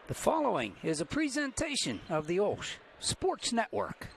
The following is a presentation of the OLSH Sports Network.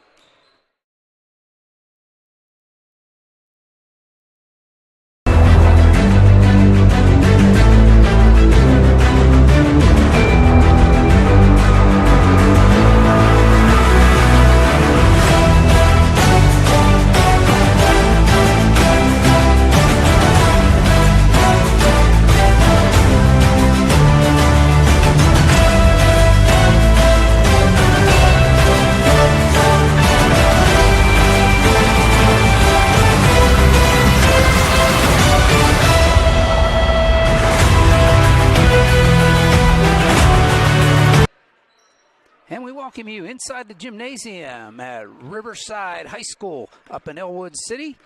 And we welcome you inside the gymnasium at Riverside High School up in Elwood City.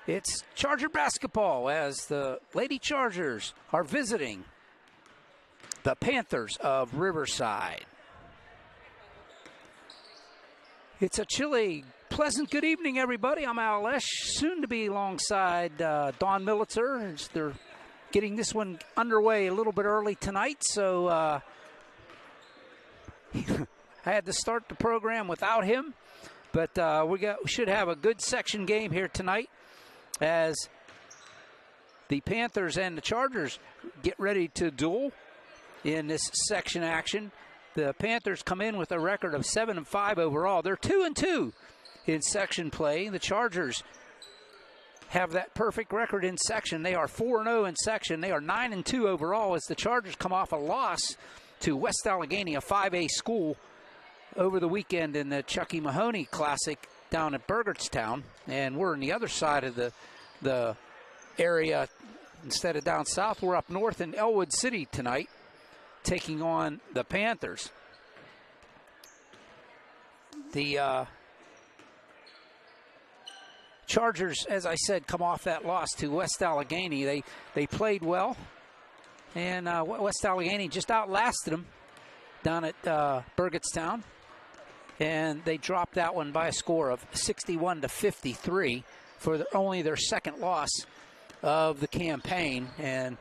It's Charger basketball as the Lady Chargers are visiting the Panthers of Riverside. It's a chilly, pleasant good evening, everybody. I'm OLSH, soon to be alongside Dawn Militzer. They're getting this one underway a little bit early tonight, so I had to start the program without him, but we should have a good section game here tonight as the Panthers and the Chargers get ready to duel in this section action. The Panthers come in with a record of 7-5 overall. They're 2-2 in section play. The Chargers have that perfect record in section. They are 4-0 in section. They are 9-2 overall as the Chargers come off a loss to West Allegheny, a 5A school, over the weekend in the Chucky Mahoney Classic down at Burgettstown. And we're on the other side of the area. Instead of down south, we're up north in Elwood City tonight, taking on the Panthers. The Chargers, as I said, come off that loss to West Allegheny. They played well, and West Allegheny just outlasted them down at Burgettstown. And they dropped that one by a score of 61-53 for only their second loss of the campaign. And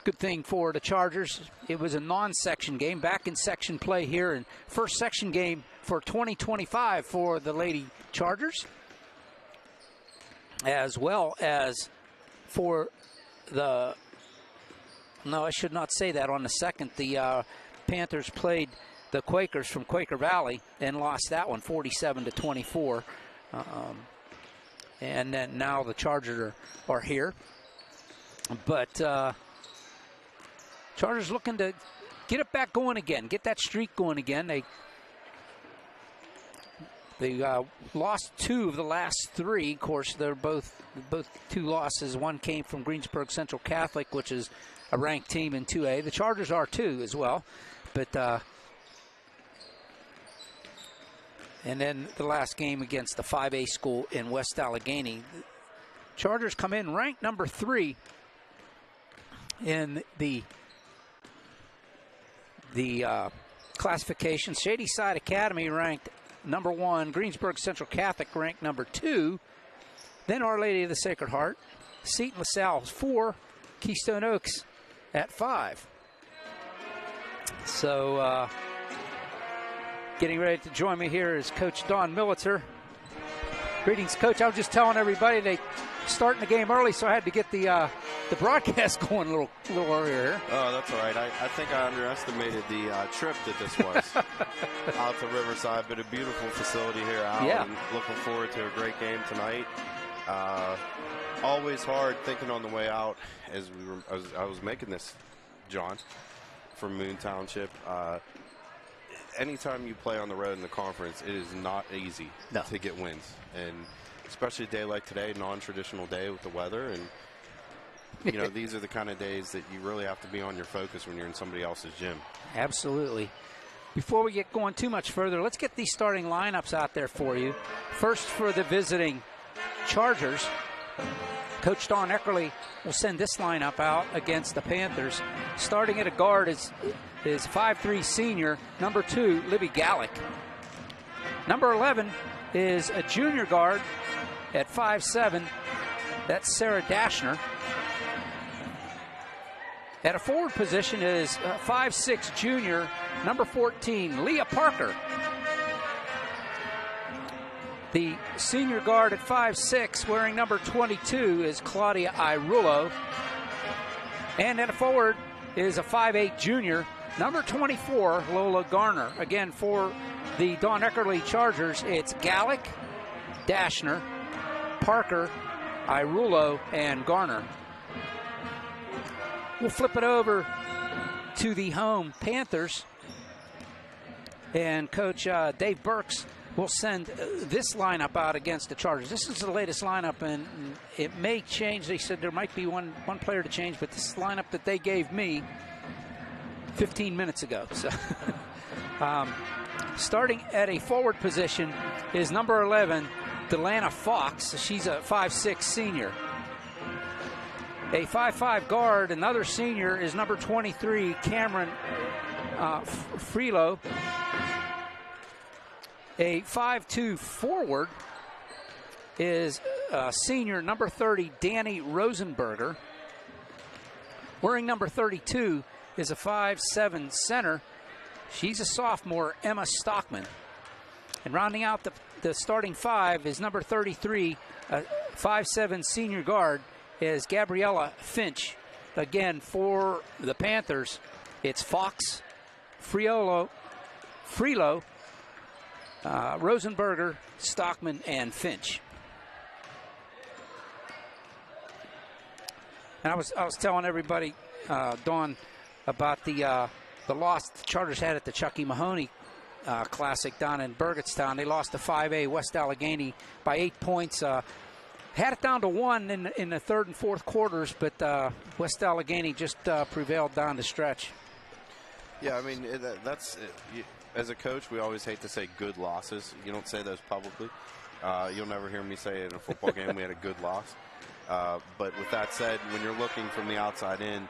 good thing for the Chargers, it was a non-section game, back in section play here, and first section game for 2025 for the Lady Chargers, as well as for the, no, I should not say that on the second. The Panthers played the Quakers from Quaker Valley and lost that one 47-24. And then now the Chargers are here. But Chargers looking to get it back going again, get that streak going again. They lost two of the last three. Of course, they're both two losses. One came from Greensburg Central Catholic, which is a ranked team in 2A. The Chargers are too as well. But and then the last game against the 5A school in West Allegheny. Chargers come in ranked number 3 in the classification. Shadyside Academy ranked number 1. Greensburg Central Catholic ranked number 2. Then Our Lady of the Sacred Heart. Seton LaSalle 4. Keystone Oaks at 5. So, getting ready to join me here is Coach Dawn Militzer. Greetings, Coach. I was just telling everybody they starting the game early, so I had to get the broadcast going a little earlier here. Oh, that's all right. I think I underestimated the trip that this was out to Riverside, but a beautiful facility here out. Yeah. And looking forward to a great game tonight. Always hard thinking on the way out as I was making this, John, from Moon Township. Anytime you play on the road in the conference, it is not easy to get wins. And especially a day like today, non-traditional day with the weather. And, you know, these are the kind of days that you really have to be on your focus when you're in somebody else's gym. Absolutely. Before we get going too much further, let's get these starting lineups out there for you. First, for the visiting Chargers, Coach Don Eckerly will send this lineup out against the Panthers. Starting at a guard is 5'3" senior, number 2, Libby Gallick. Number 11 is a junior guard at 5'7", that's Sarah Dashner. At a forward position is 5'6" junior, number 14, Leah Parker. The senior guard at 5'6", wearing number 22, is Claudia Irullo. And at a forward is a 5'8" junior, number 24, Lola Garner. Again, for the Dawn Eckerly Chargers, it's Gallick, Dashner, Parker, Irullo, and Garner. We'll flip it over to the home Panthers. And Coach Dave Burks will send this lineup out against the Chargers. This is the latest lineup, and it may change. They said there might be one player to change, but this is the lineup that they gave me 15 minutes ago. So, starting at a forward position is number 11, Delana Fox. She's a 5'6" senior. A 5'5" guard, another senior, is number 23, Cameron Freelo. A 5'2" forward is senior, number 30, Danny Rosenberger. Wearing number 32 is a 5'7" center. She's a sophomore, Emma Stockman. And rounding out the starting five is number 33, 5'7" senior guard, is Gabriella Finch. Again, for the Panthers, it's Fox, Freelo, Rosenberger, Stockman, and Finch. And I was telling everybody, Dawn, about the loss the Chargers had at the Chucky Mahoney Classic down in Burgettstown. They lost to 5A West Allegheny by 8 points. Had it down to 1 in the third and fourth quarters, but West Allegheny just prevailed down the stretch. Yeah, I mean, that's as a coach, we always hate to say good losses. You don't say those publicly. You'll never hear me say it in a football game we had a good loss. But with that said, when you're looking from the outside in,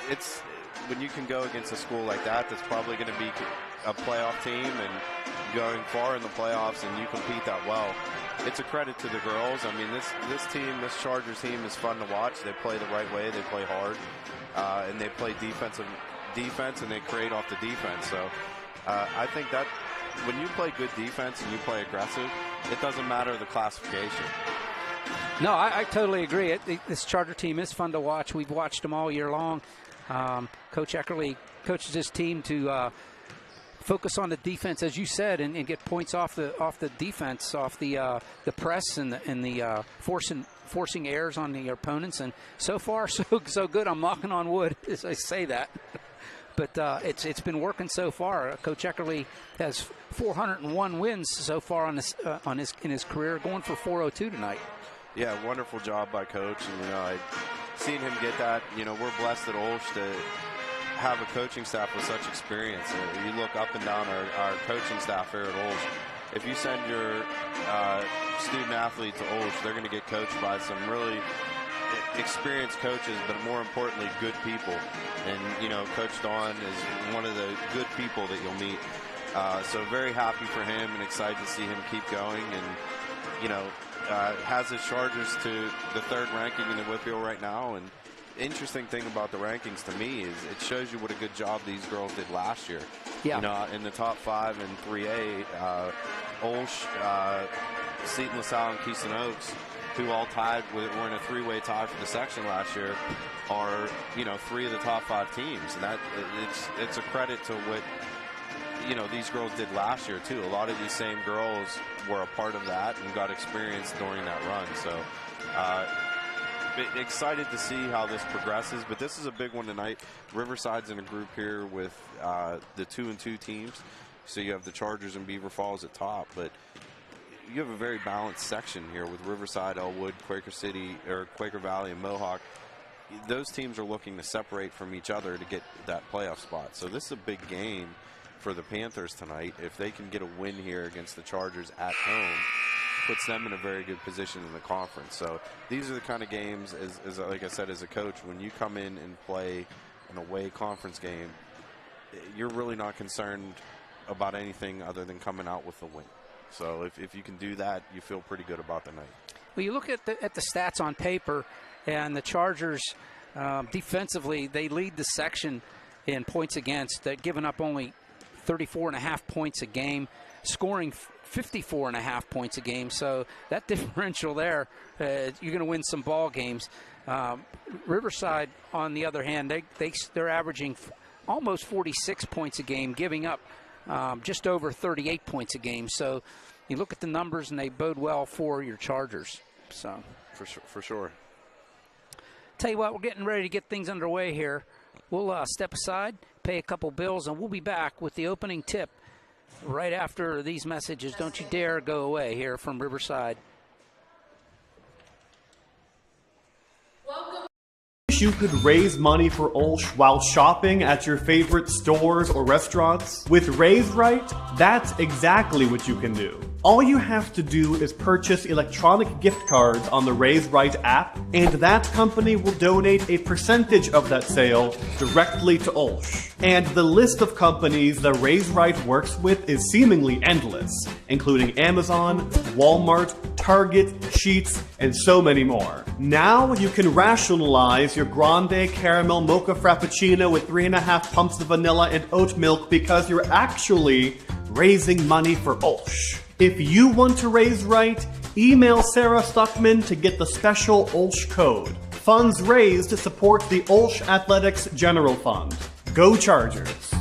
it's when you can go against a school like that that's probably going to be a playoff team and going far in the playoffs, and you compete that well. It's a credit to the girls. I mean, this Chargers team is fun to watch. They play the right way. They play hard, and they play defense, and they create off the defense. So I think that when you play good defense and you play aggressive, it doesn't matter the classification. No, I totally agree. This Charger team is fun to watch. We've watched them all year long. Coach Eckerly coaches his team to focus on the defense, as you said, and get points off the defense, off the press and the forcing errors on the opponents. And so far, so good. I'm knocking on wood as I say that. But it's been working so far. Coach Eckerly has 401 wins so far in his career, going for 402 tonight. Yeah, wonderful job by Coach. And I've seen him get that. We're blessed at OLSH to have a coaching staff with such experience. You look up and down our coaching staff here at OLSH. If you send your student athlete to OLSH, they're going to get coached by some really experienced coaches, but more importantly, good people. And, Coach Dawn is one of the good people that you'll meet. So very happy for him and excited to see him keep going. And, has his Chargers to the third ranking in the WPIAL right now. And interesting thing about the rankings to me is it shows you what a good job these girls did last year. Yeah. In the top 5 in 3A, OLSH, Seton LaSalle, and Keystone Oaks, who all were in a three-way tie for the section last year, are 3 of the top 5 teams, and that it's a credit to what these girls did last year too. A lot of these same girls were a part of that and got experience during that run. So excited to see how this progresses, but this is a big one tonight. Riverside's in a group here with the 2-2 teams, so you have the Chargers and Beaver Falls at top, but you have a very balanced section here with Riverside, Elwood, Quaker City, or Quaker Valley, and Mohawk. Those teams are looking to separate from each other to get that playoff spot. So this is a big game for the Panthers tonight. If they can get a win here against the Chargers at home, puts them in a very good position in the conference. So these are the kind of games, as like I said, as a coach, when you come in and play an away conference game, you're really not concerned about anything other than coming out with a win. So if you can do that, you feel pretty good about the night. Well, you look at the stats on paper, and the Chargers Defensively, they lead the section in points against. They're giving up only 34.5 points a game, scoring 54.5 points a game. So that differential there, you're going to win some ball games. Riverside, on the other hand, they're averaging almost 46 points a game, giving up just over 38 points a game. So you look at the numbers, and they bode well for your Chargers. So for sure. Tell you what, we're getting ready to get things underway here. We'll step aside, pay a couple bills, and we'll be back with the opening tip right after these messages. Don't you dare go away here from Riverside. You could raise money for OLSH while shopping at your favorite stores or restaurants? With Riverside, that's exactly what you can do. All you have to do is purchase electronic gift cards on the Riverside app, and that company will donate a percentage of that sale directly to OLSH. And the list of companies that Riverside works with is seemingly endless, including Amazon, Walmart, Target, Sheetz, and so many more. Now you can rationalize your grande caramel mocha frappuccino with 3.5 pumps of vanilla and oat milk because you're actually raising money for OLSH. If you want to raise right, email Sarah Stuckman to get the special OLSH code. Funds raised to support the OLSH Athletics General Fund. Go Chargers!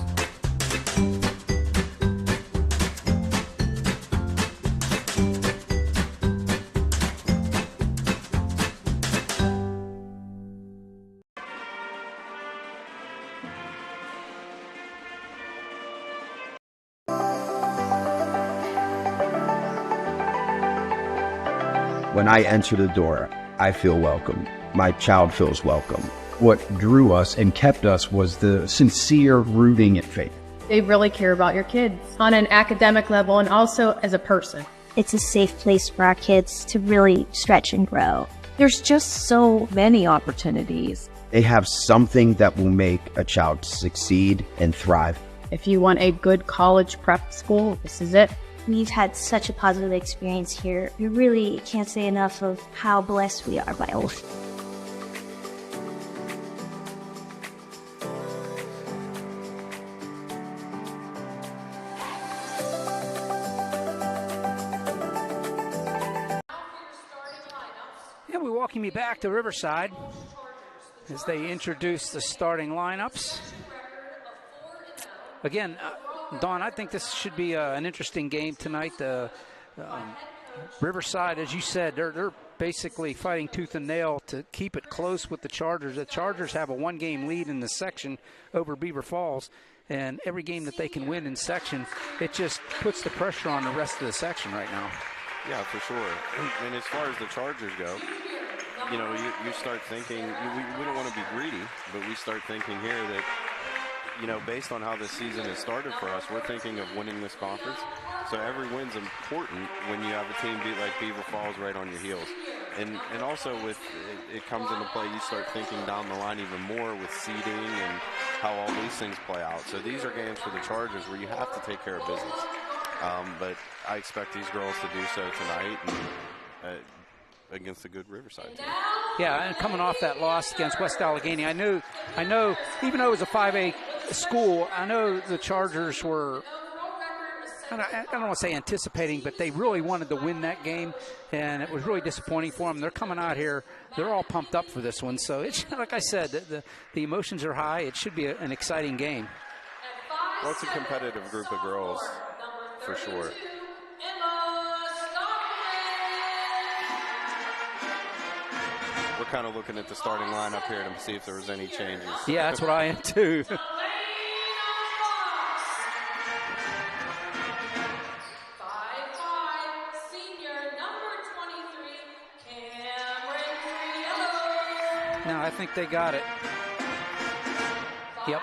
When I enter the door, I feel welcome. My child feels welcome. What drew us and kept us was the sincere rooting in faith. They really care about your kids on an academic level and also as a person. It's a safe place for our kids to really stretch and grow. There's just so many opportunities. They have something that will make a child succeed and thrive. If you want a good college prep school, this is it. We've had such a positive experience here. We really can't say enough of how blessed we are by OLSH. And we're walking you back to Riverside as they introduce the starting lineups. Again, Don, I think this should be an interesting game tonight. Riverside, as you said, they're basically fighting tooth and nail to keep it close with the Chargers. The Chargers have a one-game lead in the section over Beaver Falls, and every game that they can win in section, it just puts the pressure on the rest of the section right now. Yeah, for sure. And as far as the Chargers go, you know, you start thinking, we don't want to be greedy, but we start thinking here that, you know, based on how this season has started for us, we're thinking of winning this conference. So every win's important when you have a team like Beaver Falls right on your heels. And also with it comes into play, you start thinking down the line even more with seeding and how all these things play out. So these are games for the Chargers where you have to take care of business. But I expect these girls to do so tonight and, against a good Riverside team. Yeah, and coming off that loss against West Allegheny, I know, even though it was a 5A school, I know the Chargers were, I don't want to say anticipating, but they really wanted to win that game, and it was really disappointing for them. They're coming out here, they're all pumped up for this one. So it's like I said, the emotions are high. It should be an exciting game. Well, it's a competitive group of girls, for sure. We're kind of looking at the starting lineup here to see if there was any changes. Yeah, that's what I am too. No, I think they got it. Yep.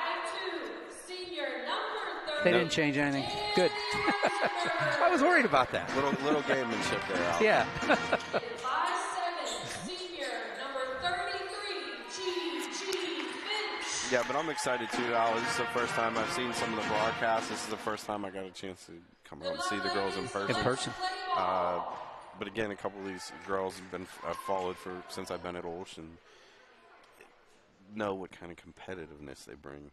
They didn't change anything. Good. I was worried about that. Little gamemanship there, Al. Yeah. Yeah, but I'm excited too, Al. This is the first time I've seen some of the broadcasts. This is the first time I got a chance to come out and see the girls in person. In person. But again, a couple of these girls have been I've followed since I've been at OLSH, and know what kind of competitiveness they bring.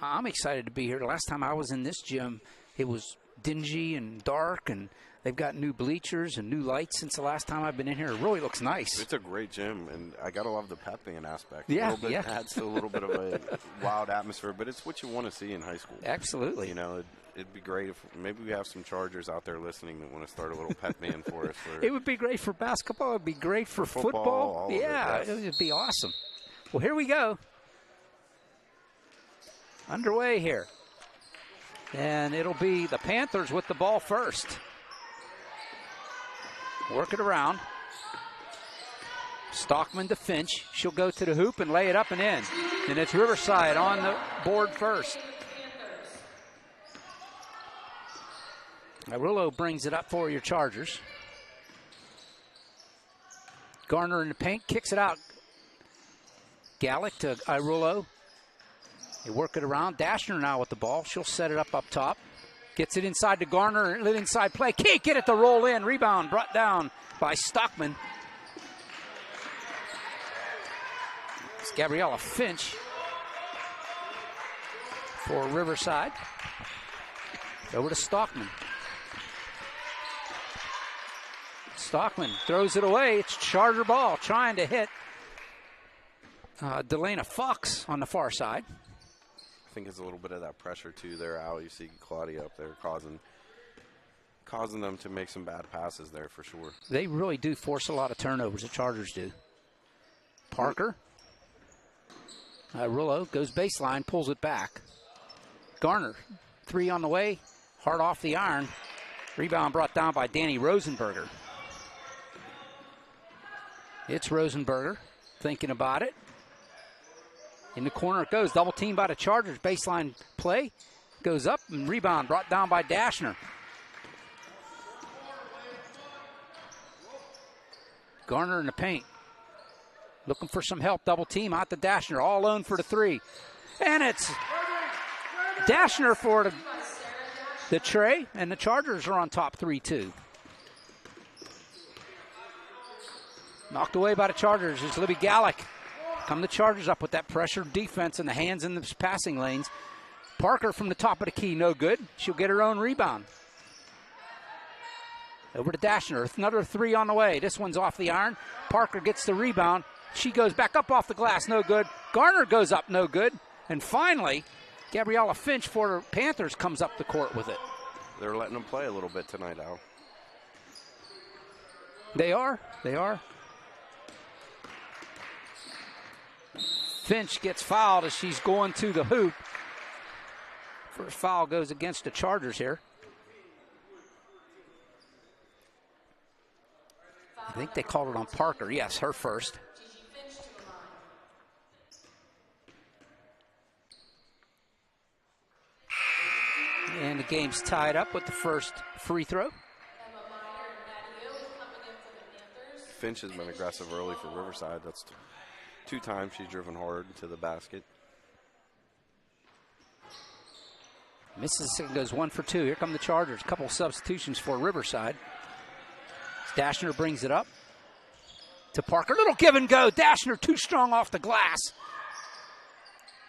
I'm excited to be here. The last time I was in this gym, it was dingy and dark, and they've got new bleachers and new lights since the last time I've been in here. It really looks nice. It's a great gym, and I gotta love the pep band aspect. Yeah, adds to a little bit of a wild atmosphere, but it's what you want to see in high school. Absolutely. You know, it'd be great if maybe we have some Chargers out there listening that want to start a little pep band for us. It would be great for basketball. It would be great for football. Yeah, it would be awesome. Well, here we go. Underway here. And it'll be the Panthers with the ball first. Work it around. Stockman to Finch. She'll go to the hoop and lay it up and in. And it's Riverside on the board first. Arulo brings it up for your Chargers. Garner in the paint, kicks it out. Gallick to Arulo. They work it around. Dashner now with the ball. She'll set it up top. Gets it inside to Garner. Inside play. Can't get it to roll in. Rebound brought down by Stockman. It's Gabriella Finch for Riverside. Over to Stockman. Stockman throws it away. It's Charter ball trying to hit Delana Fox on the far side. I think it's a little bit of that pressure too there, Al. You see Claudia up there causing them to make some bad passes there for sure. They really do force a lot of turnovers, the Chargers do. Parker. Rullo goes baseline, pulls it back. Garner, 3 on the way, hard off the iron. Rebound brought down by Danny Rosenberger. It's Rosenberger thinking about it. In the corner it goes. Double team by the Chargers. Baseline play. Goes up and rebound brought down by Dashner. Garner in the paint. Looking for some help. Double team out to Dashner. All alone for the 3. And it's Dashner for the tray. And the Chargers are on top 3-2. Knocked away by the Chargers. It's Libby Gallick. Come the Chargers up with that pressure defense and the hands in the passing lanes. Parker from the top of the key, no good. She'll get her own rebound. Over to Dashner. Another 3 on the way. This one's off the iron. Parker gets the rebound. She goes back up off the glass, no good. Garner goes up, no good. And finally, Gabriella Finch for the Panthers comes up the court with it. They're letting them play a little bit tonight, Al. They are. Finch gets fouled as she's going to the hoop. First foul goes against the Chargers here. I think they called it on Parker. Yes, her first. And the game's tied up with the first free throw. Finch has been aggressive early for Riverside. That's 2 times she's driven hard to the basket. Misses it, goes 1 for 2. Here come the Chargers. A couple substitutions for Riverside. Dashner brings it up to Parker. Little give and go. Dashner too strong off the glass.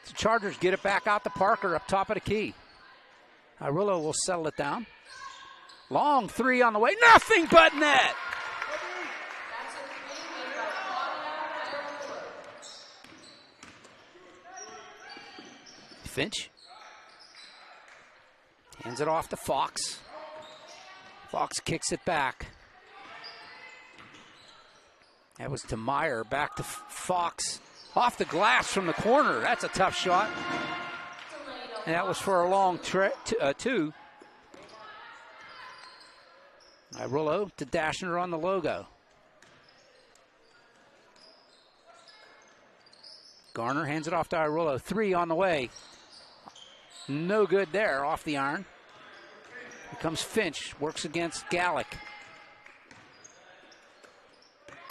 The Chargers get it back out to Parker up top of the key. Arulo will settle it down. Long 3 on the way. Nothing but net. Finch hands it off to Fox. Fox kicks it back. That was to Meyer. Back to Fox. Off the glass from the corner. That's a tough shot. And that was for a long 2. Arulo to Dashner on the logo. Garner hands it off to Arulo. 3 on the way. No good there, off the iron. Here comes Finch, works against Gallick.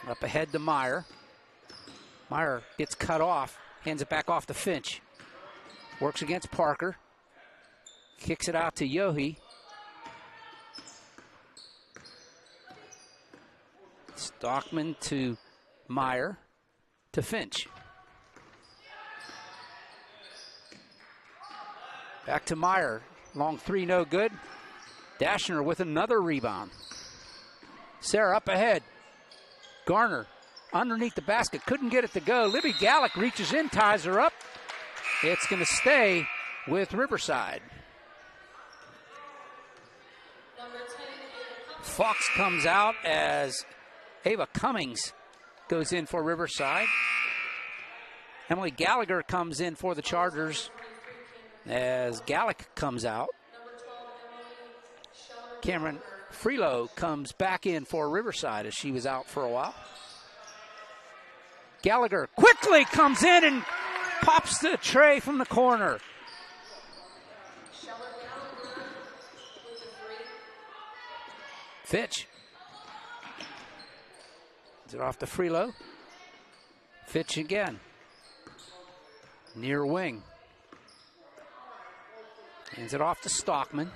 Up ahead to Meyer. Meyer gets cut off, hands it back off to Finch. Works against Parker. Kicks it out to Yohe. Stockman to Meyer. To to Finch. Back to Meyer. Long three, no good. Dashner with another rebound. Sarah up ahead. Garner underneath the basket. Couldn't get it to go. Libby Gallick reaches in, ties her up. It's going to stay with Riverside. Fox comes out as Ava Cummings goes in for Riverside. Emily Gallagher comes in for the Chargers as Gallick comes out. Cameron Freelow comes back in for Riverside as she was out for a while. Gallagher quickly comes in and pops the tray from the corner. Fitch. Is it off to Freelow? Fitch again. Near wing. Hands it off to Stockman.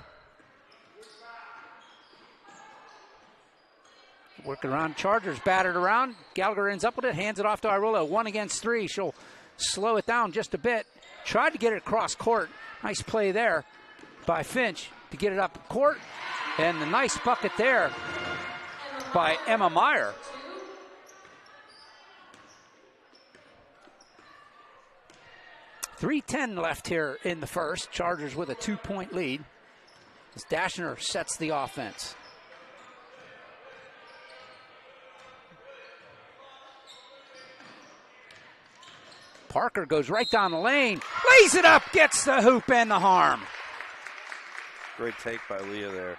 Working around, Chargers battered around. Gallagher ends up with it, hands it off to Irolo. 1 against 3. She'll slow it down just a bit. Tried to get it across court. Nice play there by Finch to get it up court. And the nice bucket there by Emma Meyer. .310 left here in the first. Chargers with a 2-point lead as Dashner sets the offense. Parker goes right down the lane, lays it up, gets the hoop and the harm. Great take by Leah there.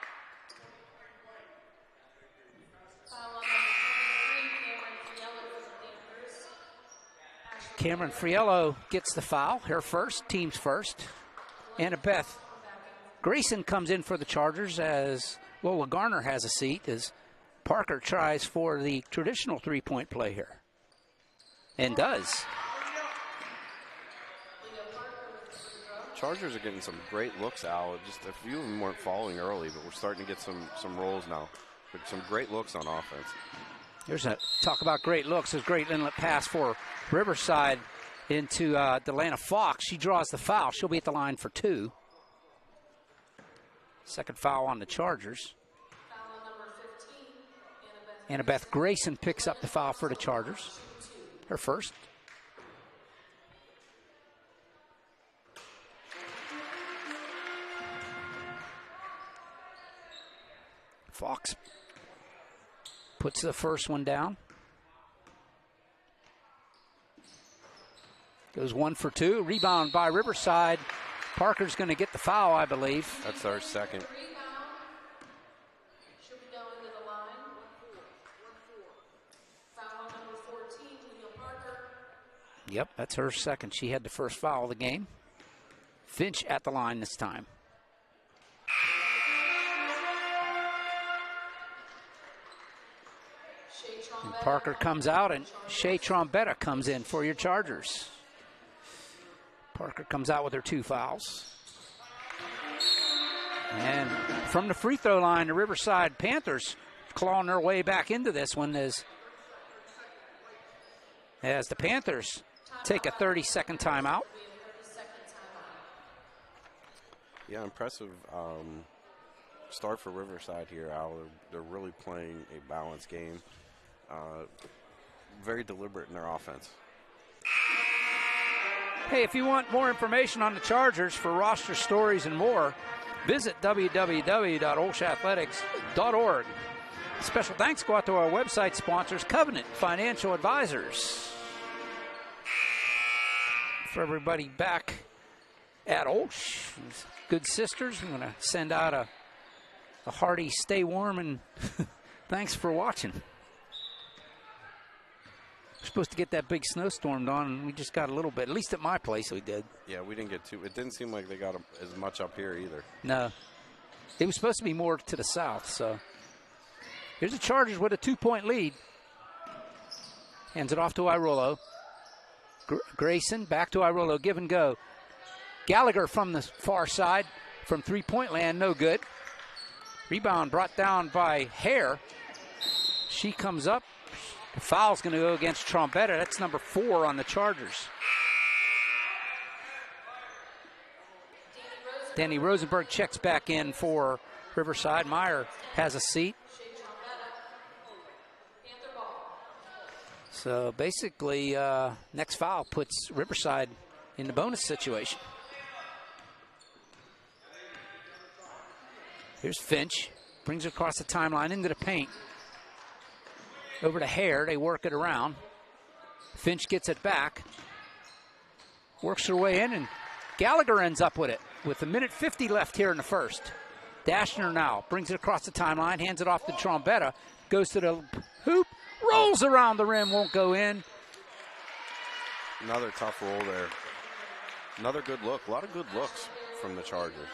Cameron Friello gets the foul, her first, team's first. Annabeth Grayson comes in for the Chargers as Lola Garner has a seat as Parker tries for the traditional three-point play here. And does. Chargers are getting some great looks out. Just a few of them weren't falling early, but we're starting to get some rolls now. But some great looks on offense. There's a talk about great looks. There's a great inlet pass for Riverside into Delana Fox. She draws the foul. She'll be at the line for 2. Second foul on the Chargers. Annabeth Grayson picks up the foul for the Chargers. Her first. Fox puts the first one down. Goes 1 for 2. Rebound by Riverside. Parker's going to get the foul, I believe. That's our second. Yep, that's her second. She had the first foul of the game. Finch at the line this time. And Parker comes out, and Shea Trombetta comes in for your Chargers. Parker comes out with her 2 fouls. And from the free throw line, the Riverside Panthers clawing their way back into this one as the Panthers take a 30-second timeout. Yeah, impressive start for Riverside here, Al. They're really playing a balanced game. Very deliberate in their offense. Hey, if you want more information on the Chargers for roster stories and more, visit www.olshathletics.org. Special thanks go out to our website sponsors, Covenant Financial Advisors. For everybody back at OLSH, good sisters, I'm going to send out a hearty stay warm and thanks for watching. We're supposed to get that big snowstorm on, and we just got a little bit. At least at my place we did. Yeah, we didn't get too. It didn't seem like they got as much up here either. No. It was supposed to be more to the south, so. Here's the Chargers with a 2-point lead. Hands it off to Irolo. Grayson back to Irolo. Give and go. Gallagher from the far side from three-point land. No good. Rebound brought down by Hare. She comes up. The foul's going to go against Trombetta. That's number 4 on the Chargers. Danny Rosenberg checks back in for Riverside. Meyer has a seat. So basically, next foul puts Riverside in the bonus situation. Here's Finch. Brings it across the timeline into the paint. Over to Hare. They work it around. Finch gets it back. Works her way in, and Gallagher ends up with it with a minute 50 left here in the first. Dashner now brings it across the timeline, hands it off to Trombetta, goes to the hoop, rolls around the rim, won't go in. Another tough roll there. Another good look. A lot of good looks from the Chargers.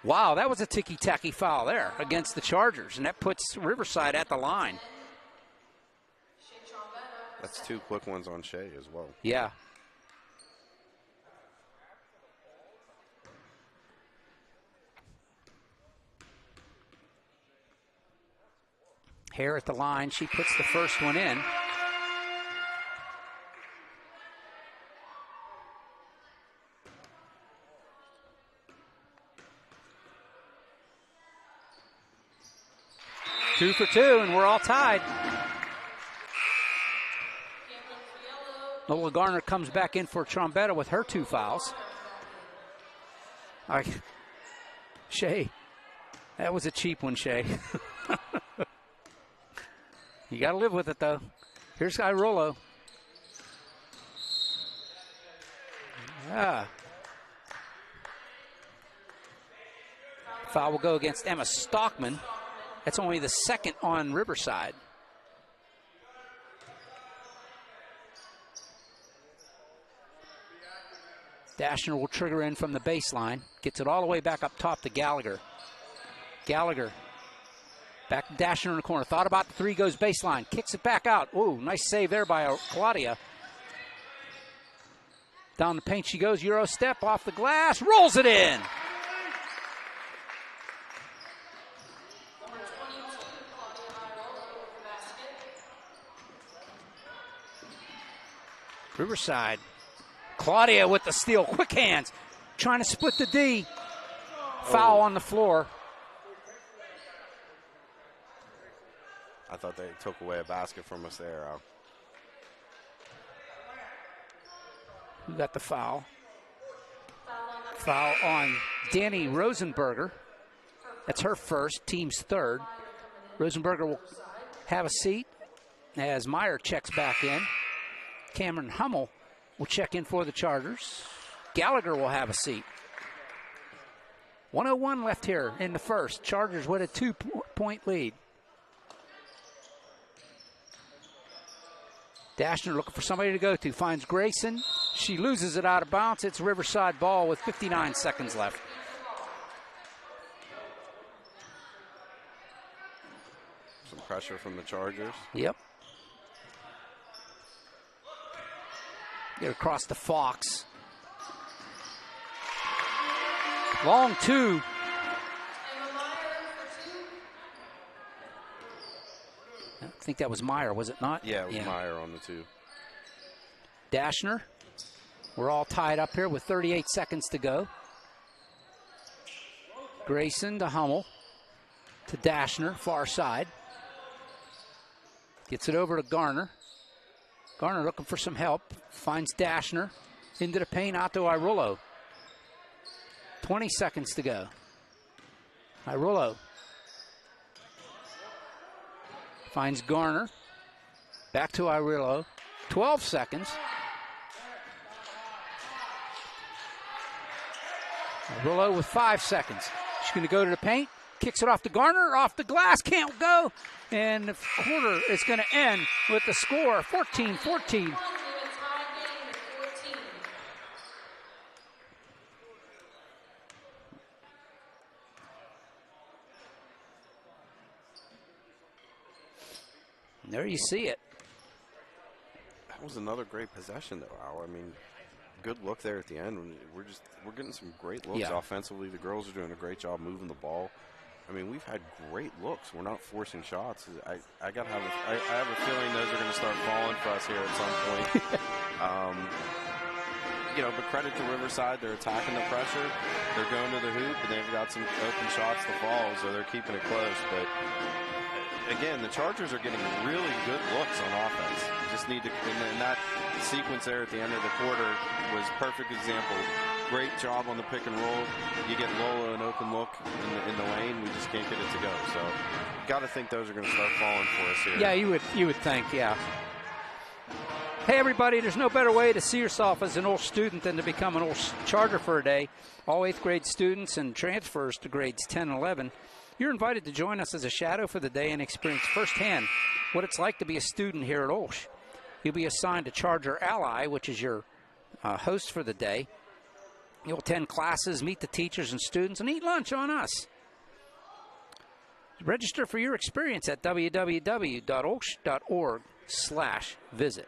Wow, that was a ticky-tacky foul there against the Chargers, and that puts Riverside at the line. That's 2 quick ones on Shea as well. Yeah. Hare at the line. She puts the first one in. Two for 2, and we're all tied. Nola Garner comes back in for Trombetta with her 2 fouls. Shea, that was a cheap one, Shea. You got to live with it, though. Here's Irolo. Foul will go against Emma Stockman. That's only the second on Riverside. Dashner will trigger in from the baseline. Gets it all the way back up top to Gallagher. Gallagher. Back to Dashner in the corner. Thought about the 3, goes baseline. Kicks it back out. Ooh, nice save there by Claudia. Down the paint she goes. Euro step off the glass. Rolls it in. Riverside. Claudia with the steal. Quick hands. Trying to split the D. Foul on the floor. I thought they took away a basket from us there. Who got the foul? Foul on Danny Rosenberger. That's her first, team's third. Rosenberger will have a seat as Meyer checks back in. Cameron Hummel will check in for the Chargers. Gallagher will have a seat. 1:01 left here in the first. Chargers with a 2-point lead. Dashner looking for somebody to go to. Finds Grayson. She loses it out of bounds. It's Riverside ball with 59 seconds left. Some pressure from the Chargers. Yep. Get across to Fox. Long 2. I think that was Meyer, was it not? Yeah, it was Meyer on the 2. Dashner. We're all tied up here with 38 seconds to go. Grayson to Hummel. To Dashner, far side. Gets it over to Garner. Garner looking for some help. Finds Dashner. Into the paint, out to Irolo. 20 seconds to go. Irolo. Finds Garner. Back to Irolo. 12 seconds. Irolo with 5 seconds. She's going to go to the paint. Kicks it off to Garner. Off the glass. Can't go. And the quarter is going to end with the score 14-14. There you see it. That was another great possession, though, Al. I mean, good look there at the end. We're getting some great looks offensively. The girls are doing a great job moving the ball. I mean, we've had great looks. We're not forcing shots. I have a feeling those are going to start falling for us here at some point. You know, but credit to Riverside. They're attacking the pressure. They're going to the hoop, and they've got some open shots to fall, so they're keeping it close. But again, the Chargers are getting really good looks on offense. Just need to, and that sequence there at the end of the quarter was a perfect example. Great job on the pick and roll. You get Lola an open look in the lane. We just can't get it to go. So, got to think those are going to start falling for us here. Yeah, you would think, yeah. Hey, everybody, there's no better way to see yourself as an OLSH student than to become an OLSH Charger for a day. All 8th grade students and transfers to grades 10 and 11. You're invited to join us as a shadow for the day and experience firsthand what it's like to be a student here at OLSH. You'll be assigned a Charger Ally, which is your host for the day. You'll attend classes, meet the teachers and students, and eat lunch on us. Register for your experience at www.olsh.org/visit.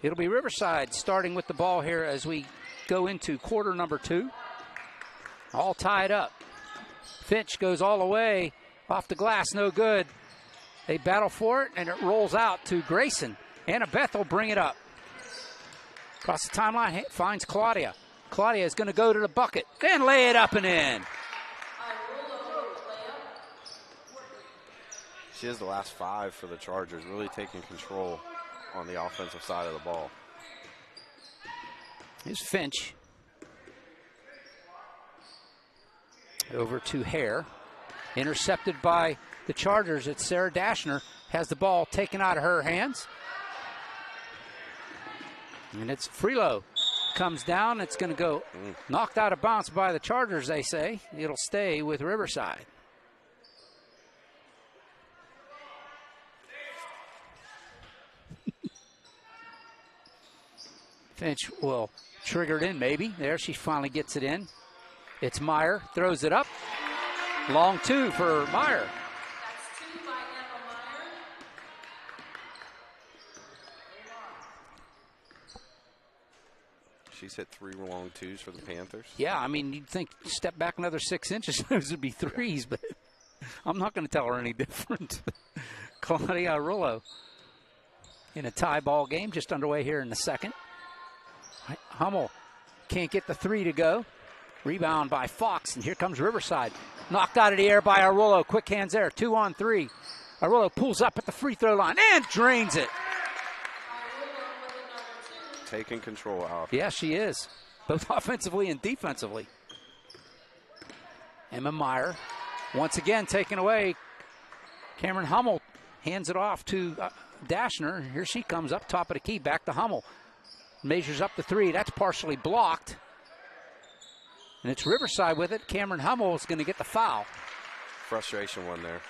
It'll be Riverside starting with the ball here as we go into quarter number 2. All tied up. Finch goes all the way off the glass, no good. They battle for it, and it rolls out to Grayson. Anna Beth will bring it up. Across the timeline, finds Claudia. Claudia is going to go to the bucket and lay it up and in. She has the last 5 for the Chargers, really taking control on the offensive side of the ball. Here's Finch. Over to Hare. Intercepted by the Chargers. It's Sarah Dashner. Has the ball taken out of her hands. And it's Freelow. Comes down. It's going to go knocked out of bounds by the Chargers, they say. It'll stay with Riverside. Finch will trigger it in, maybe. There, she finally gets it in. It's Meyer. Throws it up. Long 2 for Meyer. She's hit 3 long 2s for the Panthers. Yeah, I mean, you'd think step back another 6 inches, those would be 3s, but I'm not going to tell her any different. Claudia Rullo in a tie ball game, just underway here in the second. Hummel can't get the 3 to go. Rebound by Fox, and here comes Riverside. Knocked out of the air by Arullo. Quick hands there, 2 on 3. Arullo pulls up at the free throw line and drains it. Taking control out. Yeah, she is, both offensively and defensively. Emma Meyer, once again taken away. Cameron Hummel hands it off to Dashner. Here she comes up top of the key, back to Hummel. Measures up the 3. That's partially blocked. And it's Riverside with it. Cameron Hummel is going to get the foul. Frustration one there.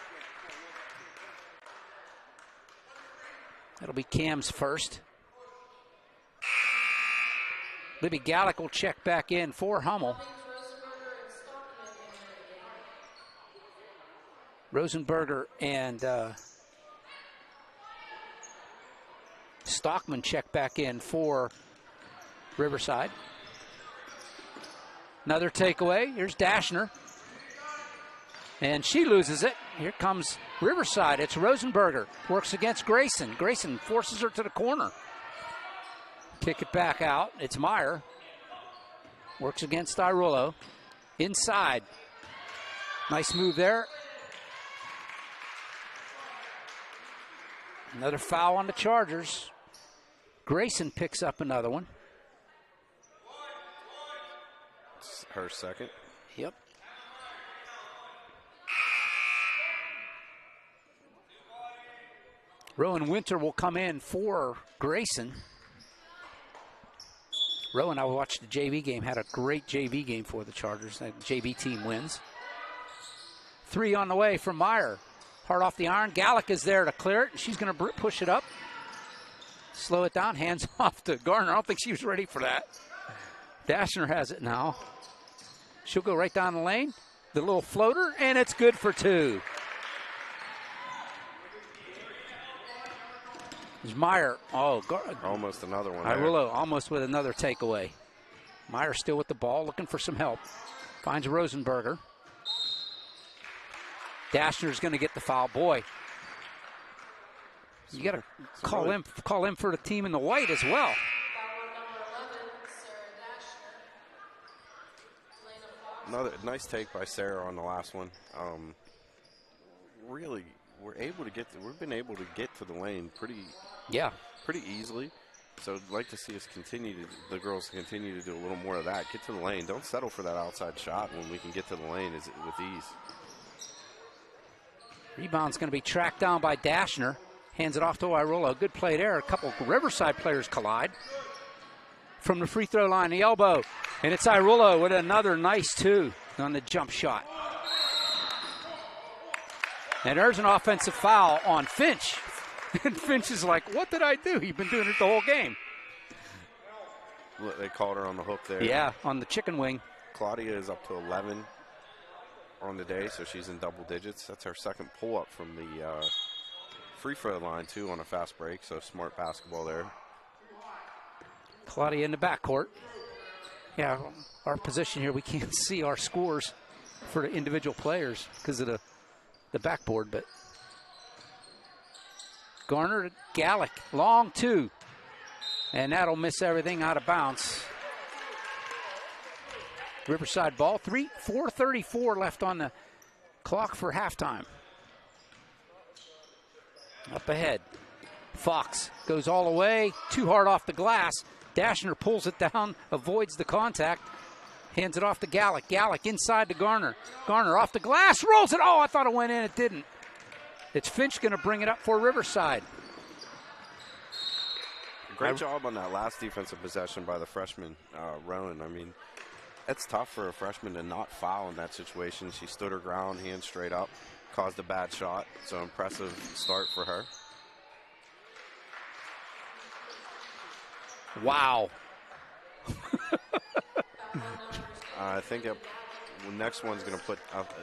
That'll be Cam's first. Libby Gallick will check back in for Hummel. Rosenberger and Stockman check back in for Riverside. Another takeaway. Here's Dashner. And she loses it. Here comes Riverside. It's Rosenberger. Works against Grayson. Grayson forces her to the corner. Kick it back out. It's Meyer. Works against Irullo. Inside. Nice move there. Another foul on the Chargers. Grayson picks up another one. It's her second. Yep. Rowan Winter will come in for Grayson. Rowan, I watched the JV game, had a great JV game for the Chargers. The JV team wins. 3 on the way from Meyer. Hard off the iron. Gallick is there to clear it, and she's going to push it up. Slow it down. Hands off to Garner. I don't think she was ready for that. Dashner has it now. She'll go right down the lane. The little floater, and it's good for 2. There's Meyer. Oh, almost another one. Irullo almost with another takeaway. Meyer still with the ball, looking for some help. Finds Rosenberger. Dashner's going to get the foul. Boy, you got to call him for the team in the white as well. Another nice take by Sarah on the last one. Really, we've been able to get to the lane pretty easily. So I'd like to see us the girls continue to do a little more of that. Get to the lane. Don't settle for that outside shot when we can get to the lane with ease. Rebound's going to be tracked down by Dashner. Hands it off to Irola. Good play there. A couple Riverside players collide. From the free throw line, the elbow. And it's Irola with another nice two on the jump shot. And there's an offensive foul on Finch. And Finch is like, what did I do? He's been doing it the whole game. They called her on the hook there. Yeah, on the chicken wing. Claudia is up to 11 on the day, so she's in double digits. That's her second pull-up from the free throw line, too, on a fast break. So smart basketball there. Claudia in the backcourt. Yeah, our position here, we can't see our scores for the individual players because of the backboard, but Garner to Gallick, long two, and that'll miss everything out of bounds. Riverside ball, 4:34 left on the clock for halftime. Up ahead, Fox goes all the way, too hard off the glass. Dashner pulls it down, avoids the contact, hands it off to Gallick. Gallick inside to Garner. Garner off the glass, rolls it. Oh, I thought it went in. It didn't. It's Finch going to bring it up for Riverside. Great job on that last defensive possession by the freshman, Rowan. I mean, it's tough for a freshman to not foul in that situation. She stood her ground, hands straight up, caused a bad shot. So impressive start for her. Wow. I think the next one's going to put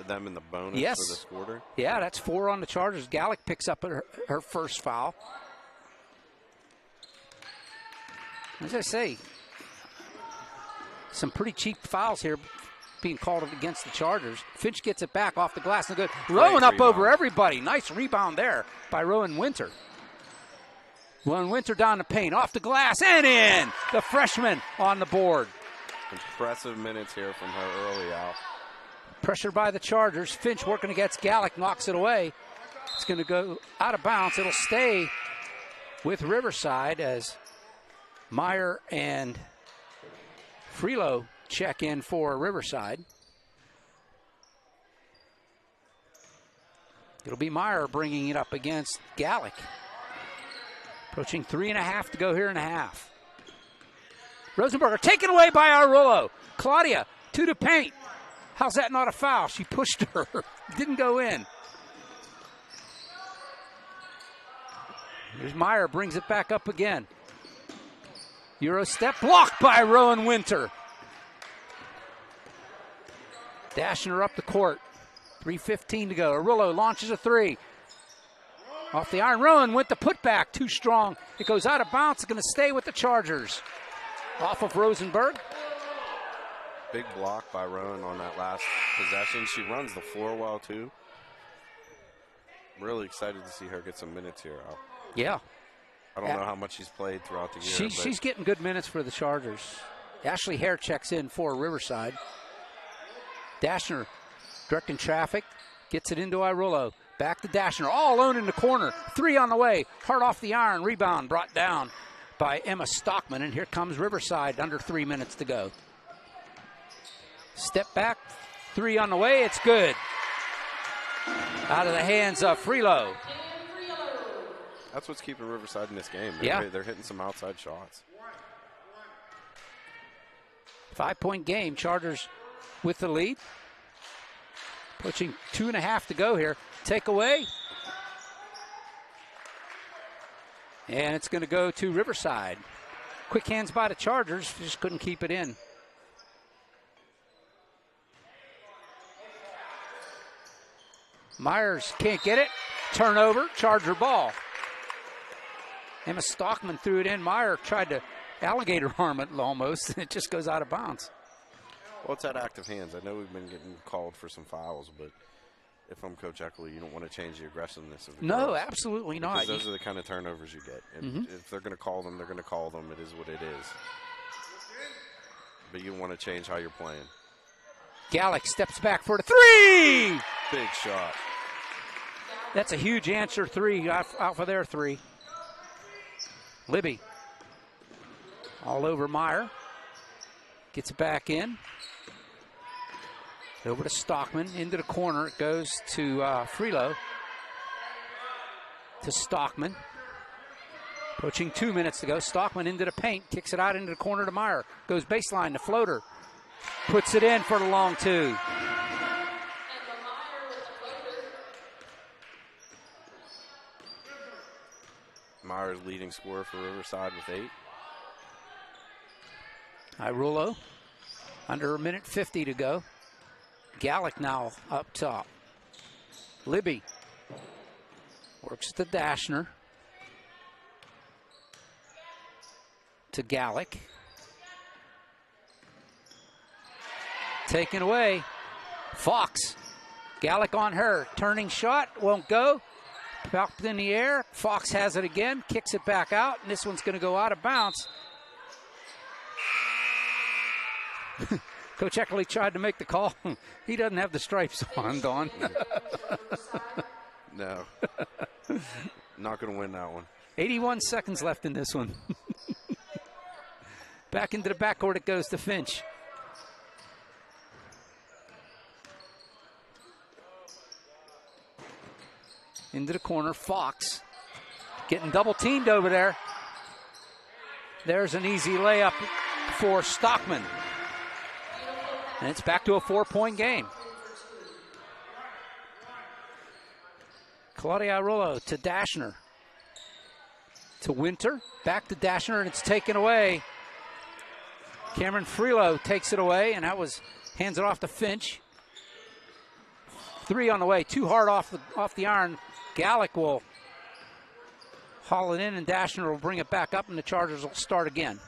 them in the bonus for this quarter. Yeah, that's 4 on the Chargers. Gallick picks up her first foul. As I say, some pretty cheap fouls here being called against the Chargers. Finch gets it back off the glass and good. Rowan up over everybody. Nice rebound there by Rowan Winter. Rowan Winter down the paint, off the glass and in. The freshman on the board. Impressive minutes here from her early out. Pressure by the Chargers. Finch working against Gallick, knocks it away. It's going to go out of bounds. It'll stay with Riverside as Meyer and Freelow check in for Riverside. It'll be Meyer bringing it up against Gallick. Approaching 3.5 to go here in a half. Rosenberger taken away by Arullo. Claudia to the paint. How's that not a foul? She pushed her. Didn't go in. Here's Meyer, brings it back up again. Euro step blocked by Rowan Winter. Dashner up the court. 3:15 to go. Arullo launches a three. Off the iron. Rowan went to put back. Too strong. It goes out of bounds. It's going to stay with the Chargers. Off of Rosenberg. Big block by Rowan on that last possession. She runs the floor well, too. Really excited to see her get some minutes here, Al. Yeah. I don't know how much she's played throughout the year. She's getting good minutes for the Chargers. Ashley Hare checks in for Riverside. Dashner directing traffic. Gets it into Irullo. Back to Dashner. All alone in the corner. Three on the way. Hard off the iron. Rebound brought down by Emma Stockman. And here comes Riverside. Under 3 minutes to go. Step back. Three on the way. It's good. Out of the hands of Freelow. That's what's keeping Riverside in this game. They're hitting some outside shots. 5-point game. Chargers with the lead. Pushing 2.5 to go here. Takeaway. And it's going to go to Riverside. Quick hands by the Chargers. Just couldn't keep it in. Myers can't get it. Turnover. Charger ball. Emma Stockman threw it in. Meyer tried to alligator arm almost. It just goes out of bounds. Well, it's that active hands. I know we've been getting called for some fouls, but if I'm Coach Eckley, you don't want to change the aggressiveness of the No, girls. absolutely not. Because those are the kind of turnovers you get. And if they're going to call them, they're going to call them. It is what it is. But you want to change how you're playing. Gallick steps back for the three. Big shot. That's a huge answer three out for their three. Libby all over Meyer. Gets it back in. Over to Stockman, into the corner. It goes to Freelo. To Stockman. Approaching 2 minutes to go. Stockman into the paint, kicks it out into the corner to Meyer. Goes baseline, the floater. Puts it in for the long two. Meyer's leading scorer for Riverside with 8. Irulo, under 1:50 to go. Gallick now up top. Libby works to Dashner. To Gallick. Taken away. Fox. Gallick on her. Turning shot. Won't go. Popped in the air. Fox has it again. Kicks it back out. And this one's going to go out of bounds. Coach Eckley tried to make the call. He doesn't have the stripes on, Don. No. Not going to win that one. 81 seconds left in this one. Back into the backcourt it goes to Finch. Into the corner, Fox. Getting double teamed over there. There's an easy layup for Stockman. And it's back to a 4-point game. Claudia Irulo to Dashner. To Winter. Back to Dashner, and it's taken away. Cameron Freelo takes it away, and that was hands it off to Finch. 3 on the way. Too hard off the iron. Gallick will haul it in, and Dashner will bring it back up, and the Chargers will start again.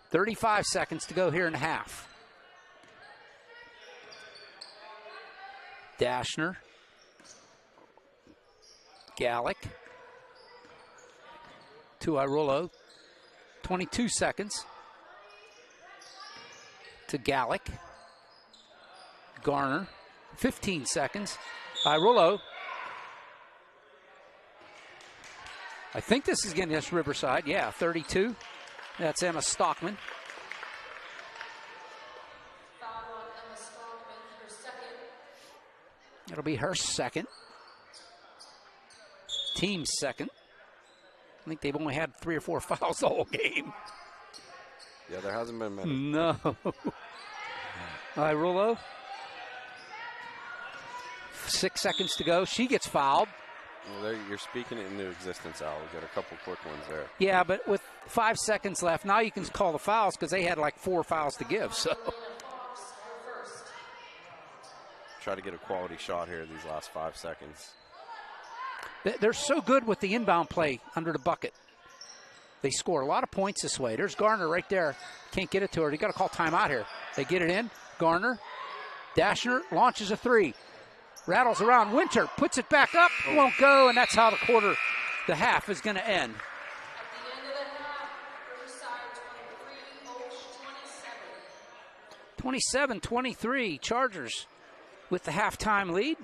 35 seconds to go here in the half. Dashner. Gallick. To Irulo. 22 seconds. To Gallick. Garner. 15 seconds. Irulo. I think this is getting us Riverside. Yeah, 32. That's Emma Stockman. It'll be her second. Team's second. I think they've only had 3 or 4 fouls the whole game. Yeah, there hasn't been many. No. Irulo. 6 seconds to go. She gets fouled. Well, you're speaking it into existence, Al. We've got a couple quick ones there. Yeah, but with 5 seconds left, now you can call the fouls because they had like 4 fouls to give. So try to get a quality shot here these last 5 seconds. They're so good with the inbound play under the bucket. They score a lot of points this way. There's Garner right there. Can't get it to her. You got to call timeout here. They get it in. Garner. Dashner launches a 3. Rattles around. Winter puts it back up. Won't go, and that's how the half is going to end. At the end of the half, Riverside 23, OLSH 27. 27-23, Chargers with the halftime lead.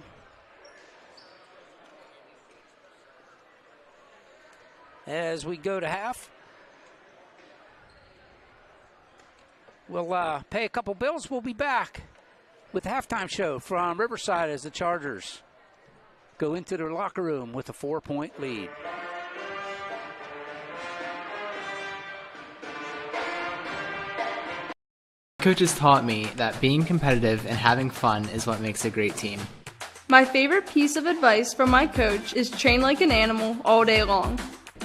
As we go to half, we'll pay a couple bills. We'll be back with the halftime show from Riverside as the Chargers go into their locker room with a 4-point lead. Coaches taught me that being competitive and having fun is what makes a great team. My favorite piece of advice from my coach is train like an animal all day long.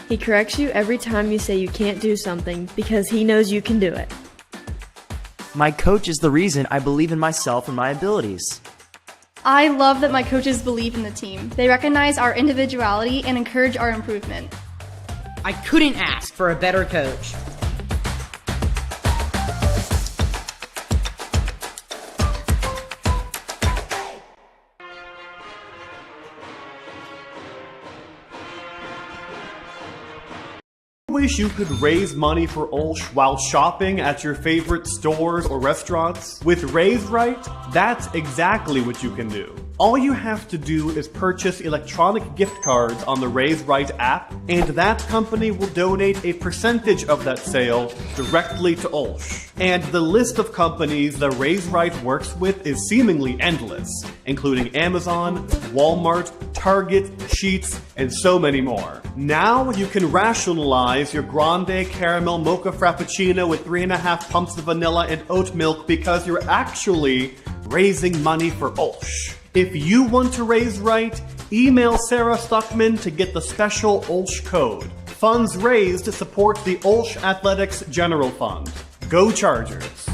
He corrects you every time you say you can't do something because he knows you can do it. My coach is the reason I believe in myself and my abilities. I love that my coaches believe in the team. They recognize our individuality and encourage our improvement. I couldn't ask for a better coach. wish you could raise money for OLSH while shopping at your favorite stores or restaurants? With Riverside, that's exactly what you can do. All you have to do is purchase electronic gift cards on the Riverside app, and that company will donate a percentage of that sale directly to OLSH. And the list of companies that Riverside works with is seemingly endless, including Amazon, Walmart, Target, Sheetz, and so many more. Now you can rationalize your grande caramel mocha frappuccino with 3.5 pumps of vanilla and oat milk because you're actually raising money for OLSH. If you want to raise right, email Sarah Stuckman to get the special OLSH code. Funds raised to support the OLSH Athletics General Fund. Go Chargers!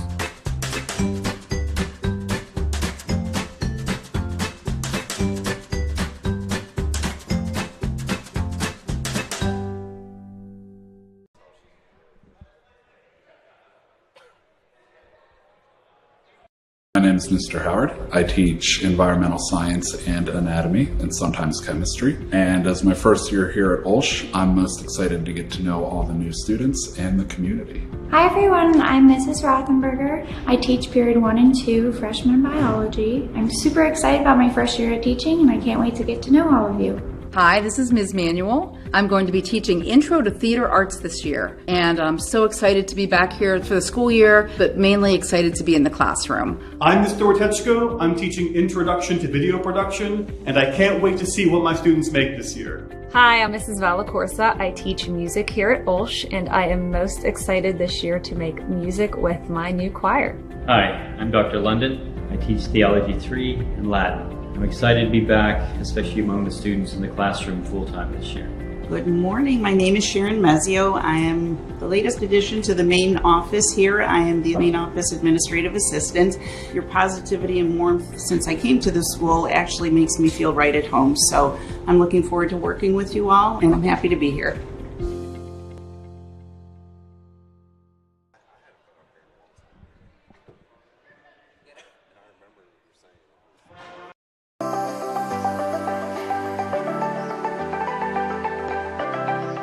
My name is Mr. Howard. I teach environmental science and anatomy and sometimes chemistry. And as my first year here at OLSH, I'm most excited to get to know all the new students and the community. Hi everyone, I'm Mrs. Rothenberger. I teach period 1 and 2 freshman biology. I'm super excited about my first year at teaching and I can't wait to get to know all of you. Hi, this is Ms. Manuel. I'm going to be teaching Intro to Theater Arts this year, and I'm so excited to be back here for the school year, but mainly excited to be in the classroom. I'm Mr. Witechko. I'm teaching Introduction to Video Production, and I can't wait to see what my students make this year. Hi, I'm Mrs. Valacorsa. I teach music here at OLSH, and I am most excited this year to make music with my new choir. Hi, I'm Dr. London. I teach Theology 3 and Latin. I'm excited to be back, especially among the students in the classroom full-time this year. Good morning. My name is Sharon Mezzio. I am the latest addition to the main office here. I am the main office administrative assistant. Your positivity and warmth since I came to the school actually makes me feel right at home. So I'm looking forward to working with you all, and I'm happy to be here.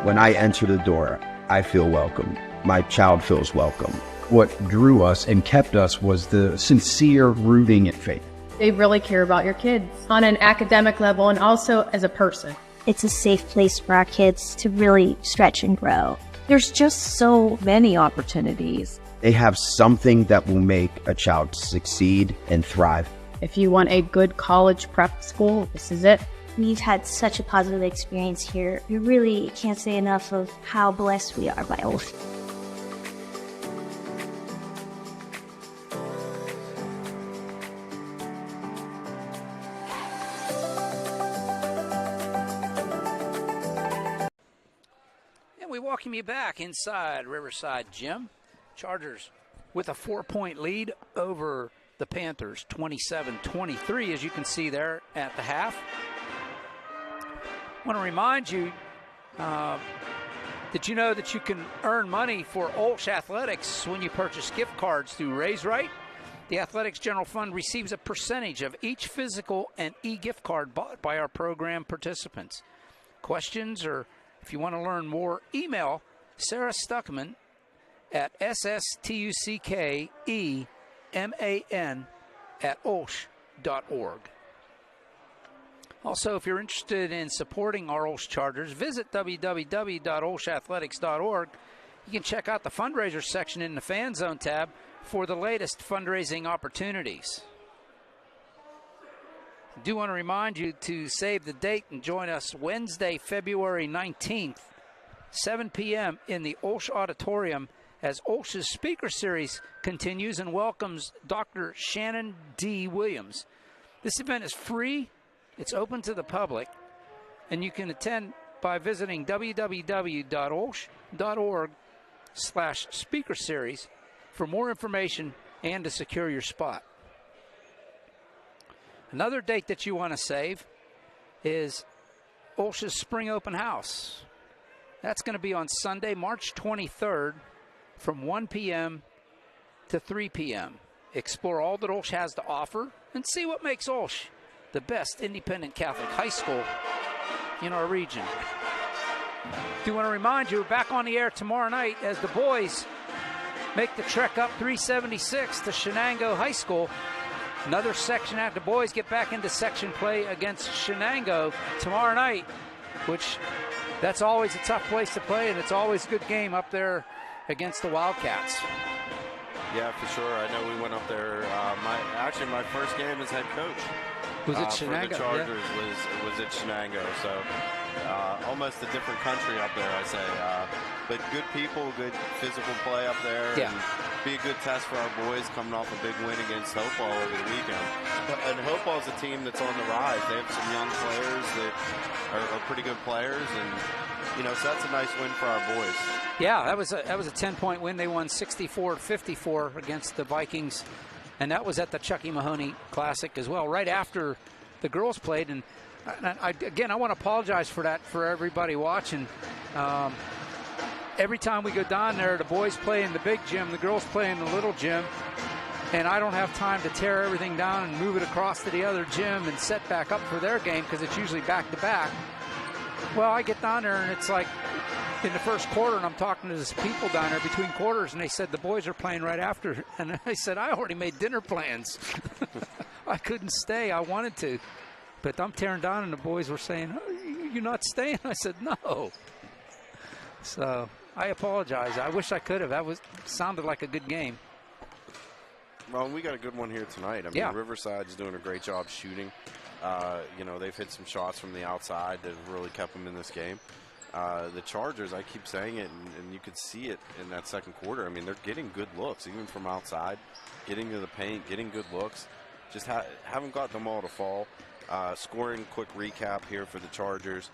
When I enter the door, I feel welcome. My child feels welcome. What drew us and kept us was the sincere rooting in faith. They really care about your kids on an academic level and also as a person. It's a safe place for our kids to really stretch and grow. There's just so many opportunities. They have something that will make a child succeed and thrive. If you want a good college prep school, this is it. We've had such a positive experience here. We really can't say enough of how blessed we are by OLSH. And we welcome you back inside Riverside Gym. Chargers with a 4-point lead over the Panthers, 27-23, as you can see there at the half. I want to remind you that you know that you can earn money for OLSH Athletics when you purchase gift cards through Riverside. The Athletics General Fund receives a percentage of each physical and e-gift card bought by our program participants. Questions, or if you want to learn more, email Sarah Stuckman at sstuckeman@olsh.org. Also, if you're interested in supporting our OLSH Chargers, visit www.olshathletics.org. You can check out the fundraiser section in the Fan Zone tab for the latest fundraising opportunities. I do want to remind you to save the date and join us Wednesday, February 19th, 7 p.m. in the OLSH Auditorium as OLSH's speaker series continues and welcomes Dr. Shannon D. Williams. This event is free. It's open to the public, and you can attend by visiting www.olsh.org/speaker series for more information and to secure your spot. Another date that you want to save is OLSH's Spring Open House. That's going to be on Sunday, March 23rd from 1 p.m. to 3 p.m. Explore all that OLSH has to offer and see what makes OLSH the best independent Catholic high school in our region. do want to remind you, we're back on the air tomorrow night as the boys make the trek up 376 to Shenango High School. Another section after the boys get back into section play against Shenango tomorrow night, which that's always a tough place to play, and it's always a good game up there against the Wildcats. Yeah, for sure. I know we went up there. My first game as head coach was it Shenango? For the Chargers was at Shenango. So almost a different country up there, I say. But good people, good physical play up there. Yeah. And be a good test for our boys coming off a big win against Hopewell over the weekend. And Hopewell is a team that's on the rise. They have some young players that are pretty good players, and so that's a nice win for our boys. Yeah, that was a 10-point win. They won 64-54 against the Vikings, and that was at the Chucky Mahoney Classic as well, right after the girls played. And I want to apologize for that for everybody watching. Every time we go down there, the boys play in the big gym, the girls play in the little gym, and I don't have time to tear everything down and move it across to the other gym and set back up for their game because it's usually back-to-back. Well, I get down there, and it's like in the first quarter, and I'm talking to these people down there between quarters, and they said the boys are playing right after. And I said, I already made dinner plans. I couldn't stay. I wanted to. But I'm tearing down, and the boys were saying, oh, you're not staying? I said, no. So I apologize. I wish I could have. That sounded like a good game. Well, we got a good one here tonight. I mean, Riverside's doing a great job shooting. They've hit some shots from the outside that have really kept them in this game. The Chargers, I keep saying it, and you could see it in that second quarter. I mean, they're getting good looks, even from outside, getting to the paint, getting good looks. Just haven't got them all to fall. Scoring, quick recap here for the Chargers.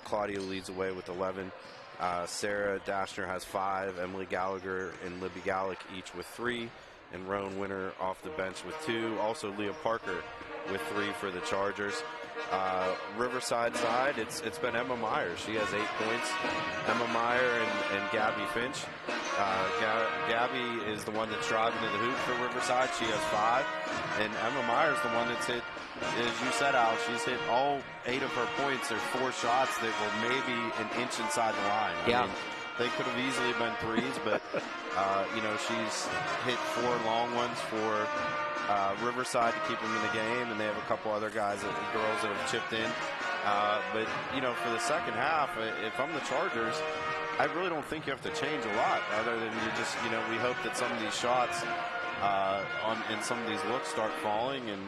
Claudia leads away with 11. Sarah Dashner has 5. Emily Gallagher and Libby Gallick each with 3. And Roan Winter off the bench with 2. Also Leah Parker with 3 for the Chargers. Riverside side, it's been Emma Myers. She has 8 points. Emma Meyer and Gabby Finch. Gabby is the one that's driving to the hoop for Riverside. She has 5. And Emma Myers the one that's hit, as you said, Al, she's hit all 8 of her points. There's 4 shots that were maybe an inch inside the line. I mean, they could have easily been 3s, but, she's hit 4 long ones for Riverside to keep them in the game, and they have a couple other girls that have chipped in. But for the second half, if I'm the Chargers, I really don't think you have to change a lot other than you just, we hope that some of these shots and some of these looks start falling. And,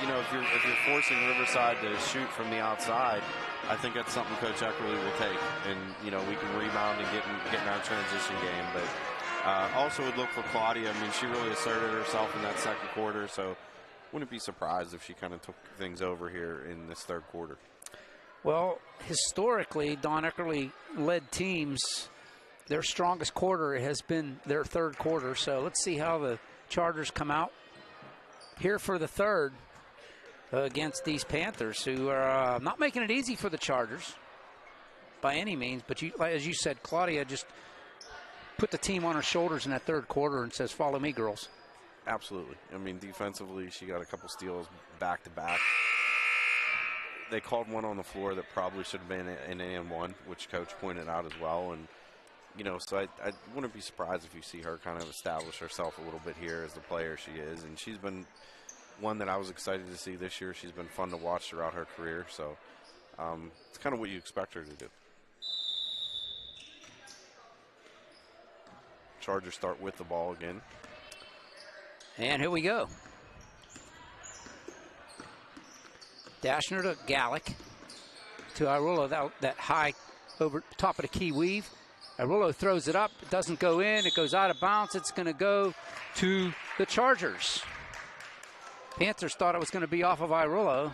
if you're forcing Riverside to shoot from the outside, I think that's something Coach Eckerly will take. And, we can rebound and get in our transition game. But also would look for Claudia. I mean, she really asserted herself in that second quarter, so wouldn't be surprised if she kind of took things over here in this third quarter. Well, historically, Don Eckerly led teams. Their strongest quarter has been their third quarter, so let's see how the Chargers come out here for the third against these Panthers, who are not making it easy for the Chargers by any means. But as you said, Claudia just put the team on her shoulders in that third quarter and says, follow me, girls. Absolutely. I mean, defensively, she got a couple steals back-to-back. They called one on the floor that probably should have been an and-one, which Coach pointed out as well. And, so I wouldn't be surprised if you see her kind of establish herself a little bit here as the player she is. And she's been one that I was excited to see this year. She's been fun to watch throughout her career. So it's kind of what you expect her to do. Chargers start with the ball again. And here we go. Dashner to Gallick to Irulo. That high over top of the key weave. Irulo throws it up. It doesn't go in. It goes out of bounds. It's going to go to the Chargers. Panthers thought it was going to be off of Irulo.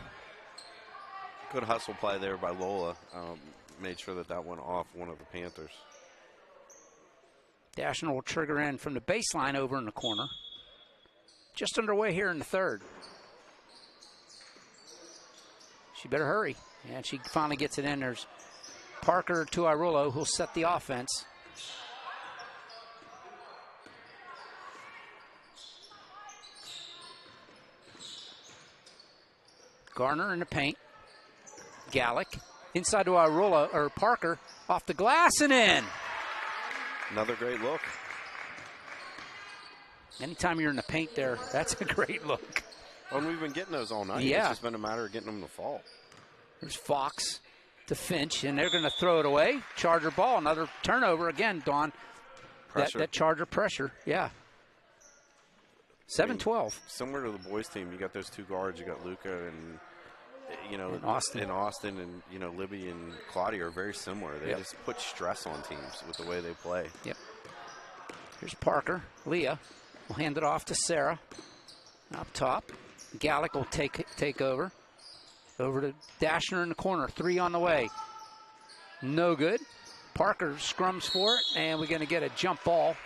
Good hustle play there by Lola. Made sure that went off one of the Panthers. Dashner will trigger in from the baseline over in the corner. Just underway here in the third. She better hurry. And she finally gets it in. There's Parker to Irulo, who'll set the offense. Garner in the paint. Gallick Inside to Irulo, or Parker, off the glass and in. Another great look. Anytime you're in the paint there, that's a great look. Well, we've been getting those all night. Yeah. It's just been a matter of getting them to fall. There's Fox to Finch, and they're going to throw it away. Charger ball, another turnover again, Dawn. That Charger pressure, yeah. 7-12. Similar to the boys team, you got those two guards. You got Luca and, and Austin. And, Libby and Claudia are very similar. They just put stress on teams with the way they play. Yep. Here's Parker. Leah will hand it off to Sarah. Up top. Gallick will take over. Over to Dashner in the corner. 3 on the way. No good. Parker scrums for it, and we're going to get a jump ball.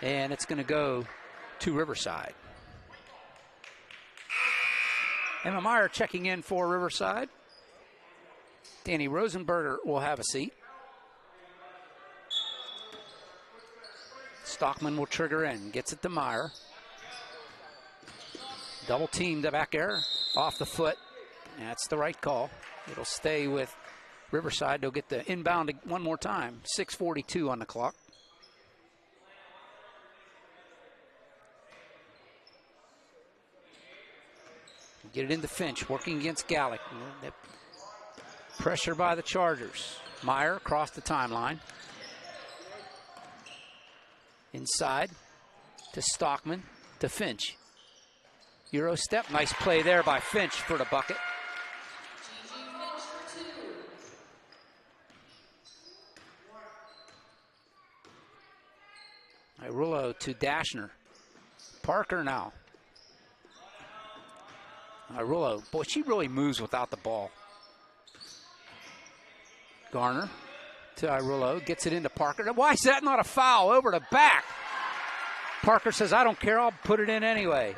And it's going to go to Riverside. Emma Meyer checking in for Riverside. Danny Rosenberger will have a seat. Stockman will trigger in. Gets it to Meyer. Double team the back air. Off the foot. That's the right call. It'll stay with Riverside. They'll get the inbound one more time. 6:42 on the clock. Get it into Finch, working against Gallick. Pressure by the Chargers. Meyer across the timeline. Inside to Stockman, to Finch. Euro step, nice play there by Finch for the bucket. Irulo to Dashner. Parker now. Irulo, boy, she really moves without the ball. Garner to Irulo, gets it into Parker. Why is that not a foul? Over to back. Parker says, I don't care, I'll put it in anyway.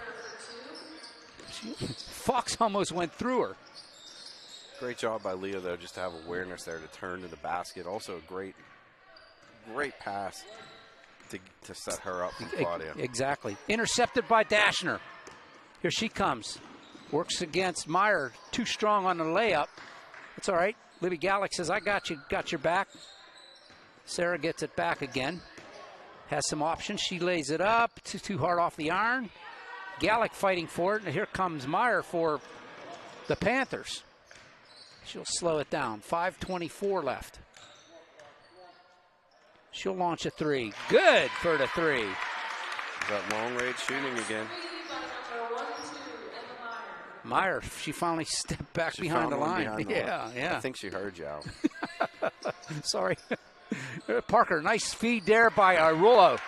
Fox almost went through her. Great job by Leah, though, just to have awareness there to turn to the basket. Also a great pass to set her up from Claudia. Exactly. Intercepted by Dashner. Here she comes. Works against Meyer. Too strong on the layup. It's all right. Libby Gallick says, I got you. Got your back. Sarah gets it back again. Has some options. She lays it up. Too hard off the iron. Gallick fighting for it. And here comes Meyer for the Panthers. She'll slow it down. 5:24 left. She'll launch a 3. Good for the 3. Got long range shooting again. Meyer, she finally stepped back behind the line. Yeah. I think she heard you out. Sorry. Parker, nice feed there by Irulo.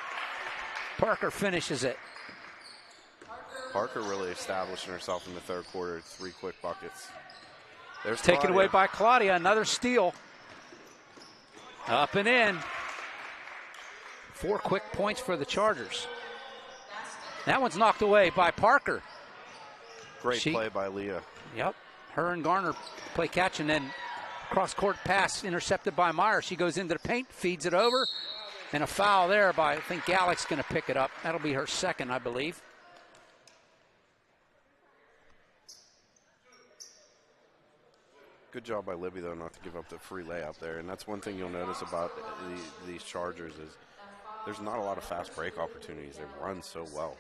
Parker finishes it. Parker really establishing herself in the third quarter. 3 quick buckets. There's taken away by Claudia. Another steal. Up and in. 4 quick points for the Chargers. That one's knocked away by Parker. Great play by Leah. Yep. Her and Garner play catch, and then cross-court pass intercepted by Meyer. She goes into the paint, feeds it over, and a foul there by, I think Gallick's going to pick it up. That'll be her second, I believe. Good job by Libby, though, not to give up the free layup there. And that's one thing you'll notice about these Chargers is there's not a lot of fast break opportunities. They run so well.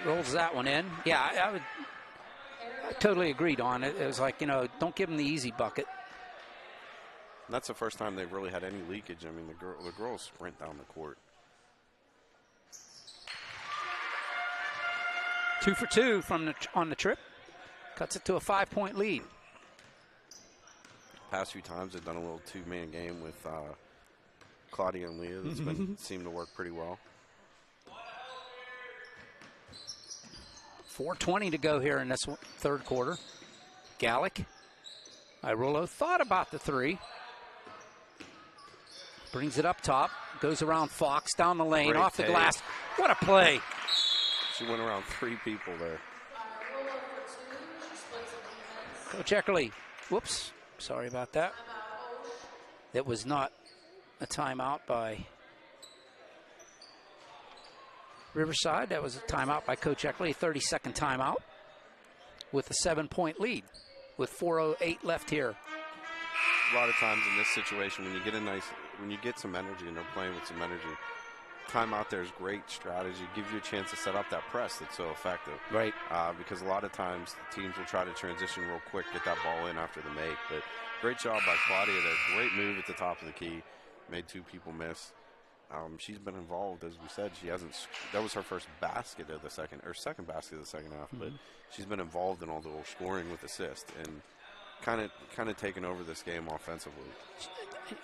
Rolls that one in. Yeah, I totally agreed on it. It was like, don't give them the easy bucket. And that's the first time they've really had any leakage. I mean, the girls sprint down the court. 2 for 2 on the trip. Cuts it to a 5-point lead. Past few times they've done a little 2-man game with Claudia and Leah. That's seemed to work pretty well. 4:20 to go here in this third quarter. Gallick. Irulo thought about the 3. Brings it up top. Goes around Fox down the lane. Great off the take. glass. What a play. She went around 3 people there. Coach Eckerly. Whoops. Sorry about that. That was not a timeout by Riverside. That was a timeout by Coach Eckerly. 30-second timeout. with a 7-point lead with 4:08 left here. A lot of times in this situation, when you get some energy and they're playing with some energy, time out there is great strategy. Gives you a chance to set up that press that's so effective. Right. Because a lot of times teams will try to transition real quick, get that ball in after the make. But great job by Claudia there. Great move at the top of the key. Made 2 people miss. She's been involved, as we said. She hasn't. That was her first basket of the second basket of the second half. But she's been involved in all the scoring with assist and kind of taken over this game offensively.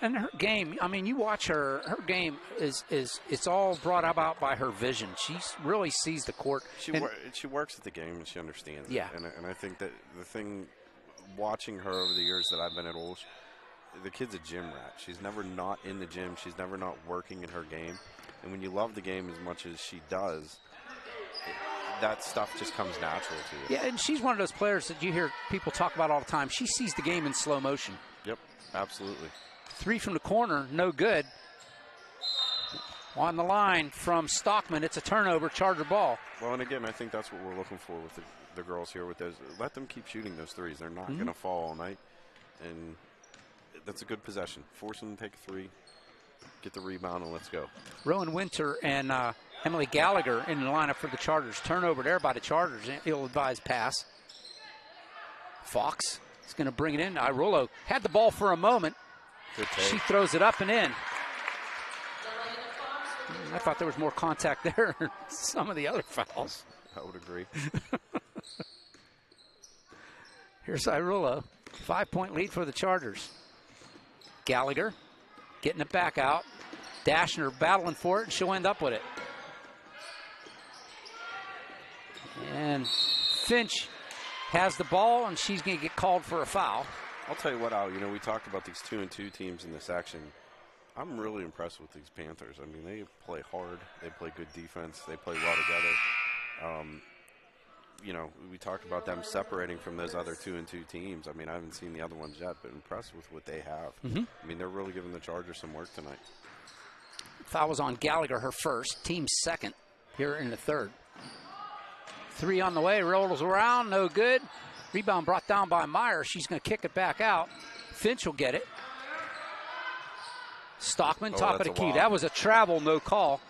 And her game, I mean, you watch her game is it's all brought about by her vision. She really sees the court. She works at the game and she understands it. And I think that the thing, watching her over the years that I've been at OLSH, the kid's a gym rat. She's never not in the gym. She's never not working in her game. And when you love the game as much as she does, that stuff just comes natural to you. Yeah, and she's one of those players that you hear people talk about all the time. She sees the game in slow motion. Yep, absolutely. 3 from the corner, no good. On the line from Stockman, it's a turnover, Charger ball. Well, and again, I think that's what we're looking for with the girls here. With those, let them keep shooting those threes. They're not going to fall all night, and that's a good possession. Force them to take a 3, get the rebound, and let's go. Rowan Winter and Emily Gallagher in the lineup for the Chargers. Turnover there by the Chargers. Ill-advised pass. Fox is going to bring it in. Irolo had the ball for a moment. She throws it up and in. I thought there was more contact there than some of the other fouls. I would agree. Here's Irolo. 5-point lead for the Chargers. Gallagher getting it back out. Dashner battling for it, and she'll end up with it. And Finch has the ball, and she's going to get called for a foul. I'll tell you what, Al, we talked about these 2-2 teams in this action. I'm really impressed with these Panthers. I mean, they play hard. They play good defense. They play well together. We talked about them separating from those other 2-2 teams. I mean, I haven't seen the other ones yet, but impressed with what they have. I mean, they're really giving the Chargers some work tonight. Foul was on Gallagher, her first. Team second here in the third. 3 on the way, rolls around, no good. Rebound brought down by Meyer. She's going to kick it back out. Finch will get it. Stockman, top of the key. That was a travel, no call.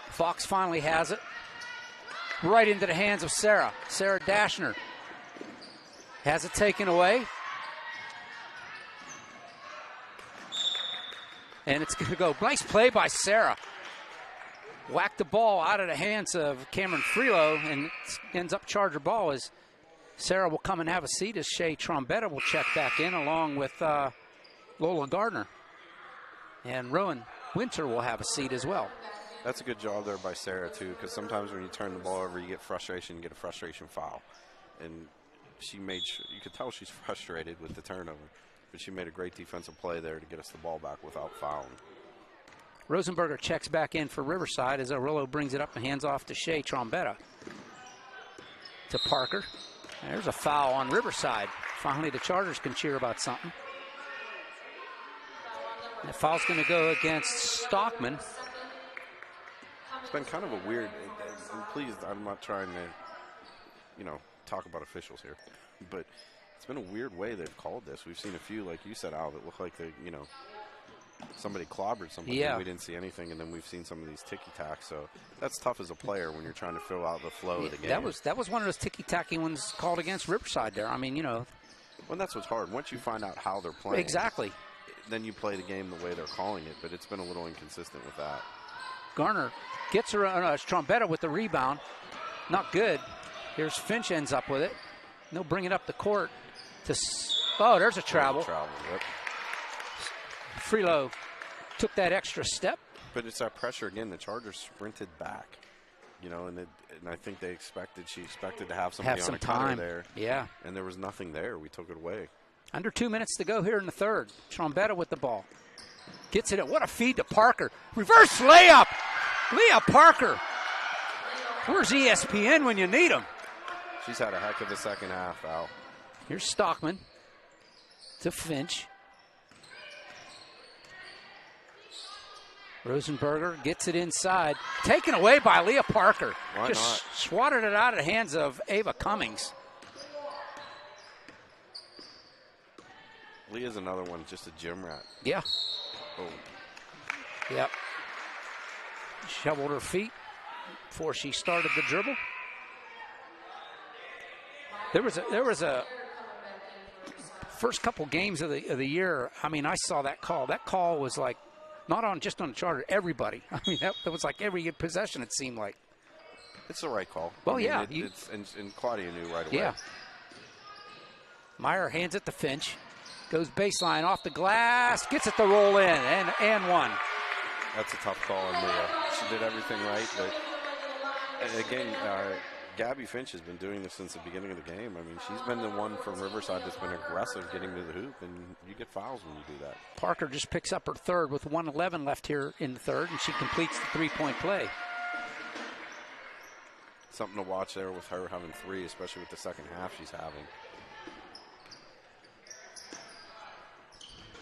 Fox finally has it. Right into the hands of Sarah. Sarah Dashner has it taken away. And it's going to go. Nice play by Sarah. Whacked the ball out of the hands of Cameron Freelo, and it ends up Charger ball as Sarah will come and have a seat as Shea Trombetta will check back in along with Lola Gardner. And Rowan Winter will have a seat as well. That's a good job there by Sarah, too, because sometimes when you turn the ball over, you get frustration, you get a frustration foul. And you could tell she's frustrated with the turnover, but she made a great defensive play there to get us the ball back without fouling. Rosenberger checks back in for Riverside as Arillo brings it up and hands off to Shea Trombetta. To Parker. There's a foul on Riverside. Finally, the Chargers can cheer about something. That foul's going to go against Stockman. It's been kind of a weird, and please, I'm not trying to, talk about officials here, but it's been a weird way they've called this. We've seen a few, like you said, Al, that look like they, somebody clobbered somebody. Yeah. We didn't see anything, and then we've seen some of these ticky-tacks. So that's tough as a player when you're trying to fill out the flow of the game. That was one of those ticky-tacky ones called against Riverside there. I mean, Well, that's what's hard. Once you find out how they're playing. Exactly. Then you play the game the way they're calling it, but it's been a little inconsistent with that. Garner gets her, Trombetta with the rebound. Not good. Here's Finch ends up with it. And they'll bring it up the court. There's a travel. Yep. Freelo took that extra step. But it's that pressure again. The Chargers sprinted back, and I think she expected to have somebody on a cutter there. Yeah. And there was nothing there. We took it away. Under 2 minutes to go here in the third. Trombetta with the ball. Gets it in. What a feed to Parker. Reverse layup. Leah Parker. Where's ESPN when you need them? She's had a heck of a second half, Al. Here's Stockman to Finch. Rosenberger gets it inside. Taken away by Leah Parker. Why Just not? swatted it out of the hands of Ava Cummings. Leah's another one, just a gym rat. Yeah. Oh. Yep. Shoveled her feet before she started the dribble. There was a first couple games of the year. I mean, I saw that call. That call was like not just on the Charter. Everybody. I mean, that was like every possession. It seemed like. It's the right call. Well, I mean, yeah. And Claudia knew right away. Yeah. Meyer hands it to Finch. Goes baseline off the glass. Gets it to roll in and one. That's a tough call on Leah. She did everything right, but again, Gabby Finch has been doing this since the beginning of the game. I mean, she's been the one from Riverside that's been aggressive getting to the hoop, and you get fouls when you do that. Parker just picks up her third with 1:11 left here in the third, and she completes the three-point play. Something to watch there with her having three, especially with the second half she's having.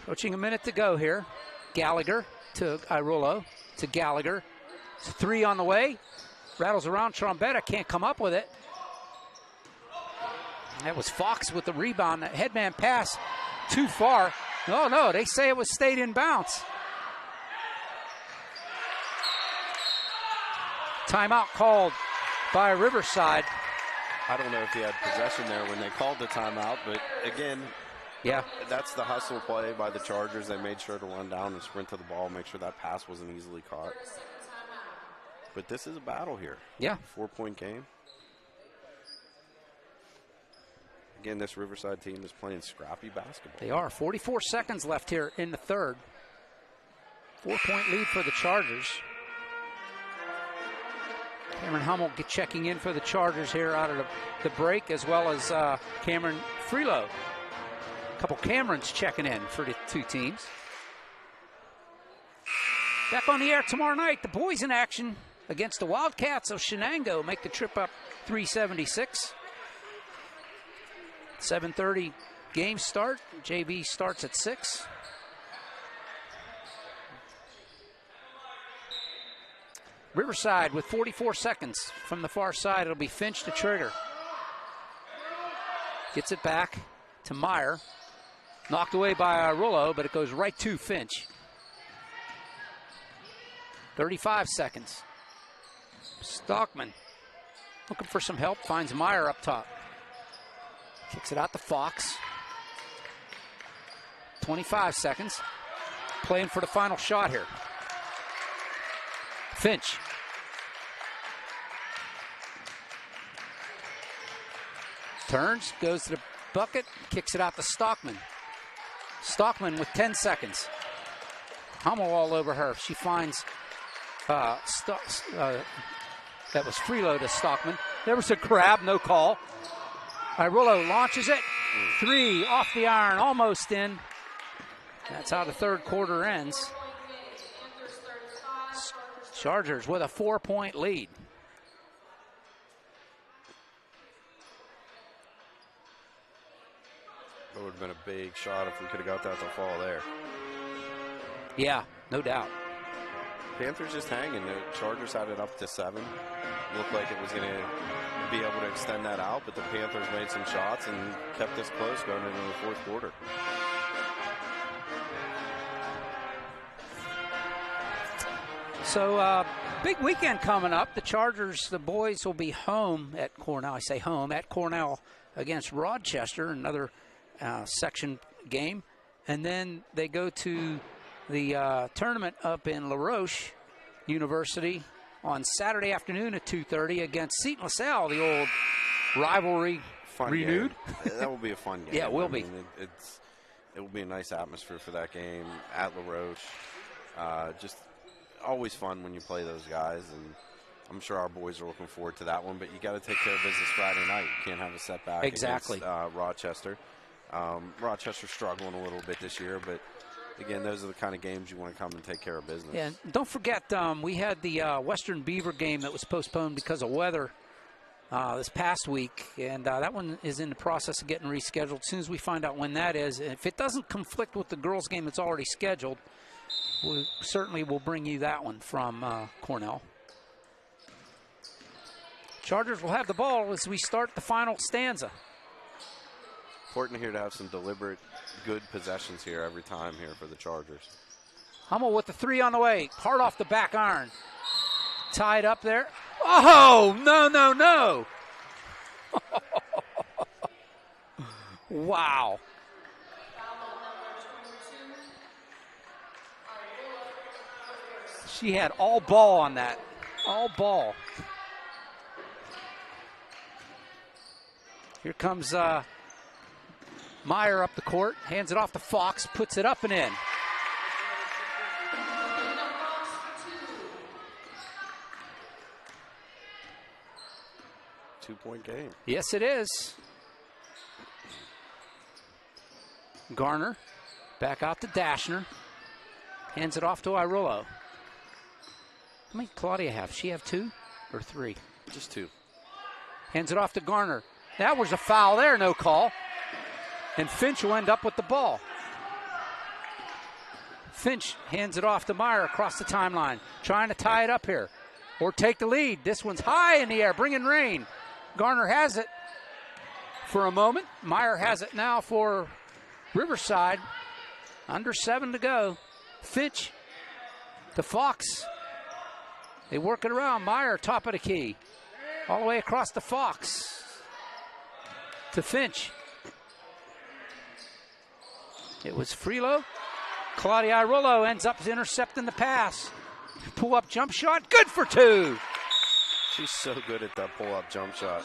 Approaching a minute to go here. Gallagher to Irolo to Gallagher. It's three on the way. Rattles around. Trombetta can't come up with it. That was Fox with the rebound. That headman pass too far. No, they say it was stayed in bounds. Timeout called by Riverside. I don't know if he had possession there when they called the timeout, but again, yeah, that's the hustle play by the Chargers. They made sure to run down and sprint to the ball, make sure that pass wasn't easily caught. But this is a battle here. Yeah. 4-point game. Again, this Riverside team is playing scrappy basketball. They are. 44 seconds left here in the third. 4-point lead for the Chargers. Cameron Hummel checking in for the Chargers here out of the break, as well as Cameron Freelow. A couple Camerons checking in for the two teams. Back on the air tomorrow night, the boys in action against the Wildcats of Shenango. Make the trip up 376. 7:30 game start. JV starts at 6. Riverside with 44 seconds from the far side. It'll be Finch to trigger. Gets it back to Meyer. Knocked away by Rullo, but it goes right to Finch. 35 seconds. Stockman looking for some help. Finds Meyer up top. Kicks it out to Fox. 25 seconds. Playing for the final shot here. Finch. Turns, goes to the bucket, kicks it out to Stockman. Stockman with 10 seconds. Hummel all over her. She finds that was Freelow to Stockman. There was a grab, no call. Irolo launches it. 3 off the iron, almost in. That's how the third quarter ends. Chargers with a 4-point lead. That would have been a big shot if we could have got that to fall there. Yeah, no doubt. Panthers just hanging. The Chargers had it up to 7. Looked like it was going to be able to extend that out, but the Panthers made some shots and kept us close going into the fourth quarter. So, big weekend coming up. The Chargers, the boys will be home at Cornell. I say home at Cornell against Rochester, another section game. And then they go to the tournament up in La Roche University on Saturday afternoon at 2:30 against Seton LaSalle, the old rivalry Fun renewed. Game. That will be a fun game. Yeah, it will be. It will be a nice atmosphere for that game at La Roche. Just always fun when you play those guys, and I'm sure our boys are looking forward to that one. But you got to take care of business Friday night. You can't have a setback exactly against Rochester. Rochester's struggling a little bit this year, but again, those are the kind of games you want to come and take care of business. Yeah, and don't forget, we had the Western Beaver game that was postponed because of weather this past week, and that one is in the process of getting rescheduled. As soon as we find out when that is, if it doesn't conflict with the girls' game that's already scheduled, we certainly will bring you that one from Cornell. Chargers will have the ball as we start the final stanza. Important here to have some deliberate good possessions here every time here for the Chargers. Hummel with the 3 on the way. Hard off the back iron. Tied up there. Oh, no, no, no. Wow. She had all ball on that. All ball. Here comes Meyer up the court. Hands it off to Fox. Puts it up and in. Two-point game. Yes, it is. Garner back out to Dashner. Hands it off to Irullo. How many Claudia have? She have 2 or 3? Just 2. Hands it off to Garner. That was a foul there, no call. And Finch will end up with the ball. Finch hands it off to Meyer across the timeline. Trying to tie it up here. Or take the lead. This one's high in the air, bringing rain. Garner has it for a moment. Meyer has it now for Riverside. Under 7 to go. Finch to Fox. They work it around. Meyer, top of the key. All the way across to Fox. To Finch. It was Freelo. Claudia Irullo ends up intercepting the pass. Pull-up jump shot. Good for 2. She's so good at that pull-up jump shot.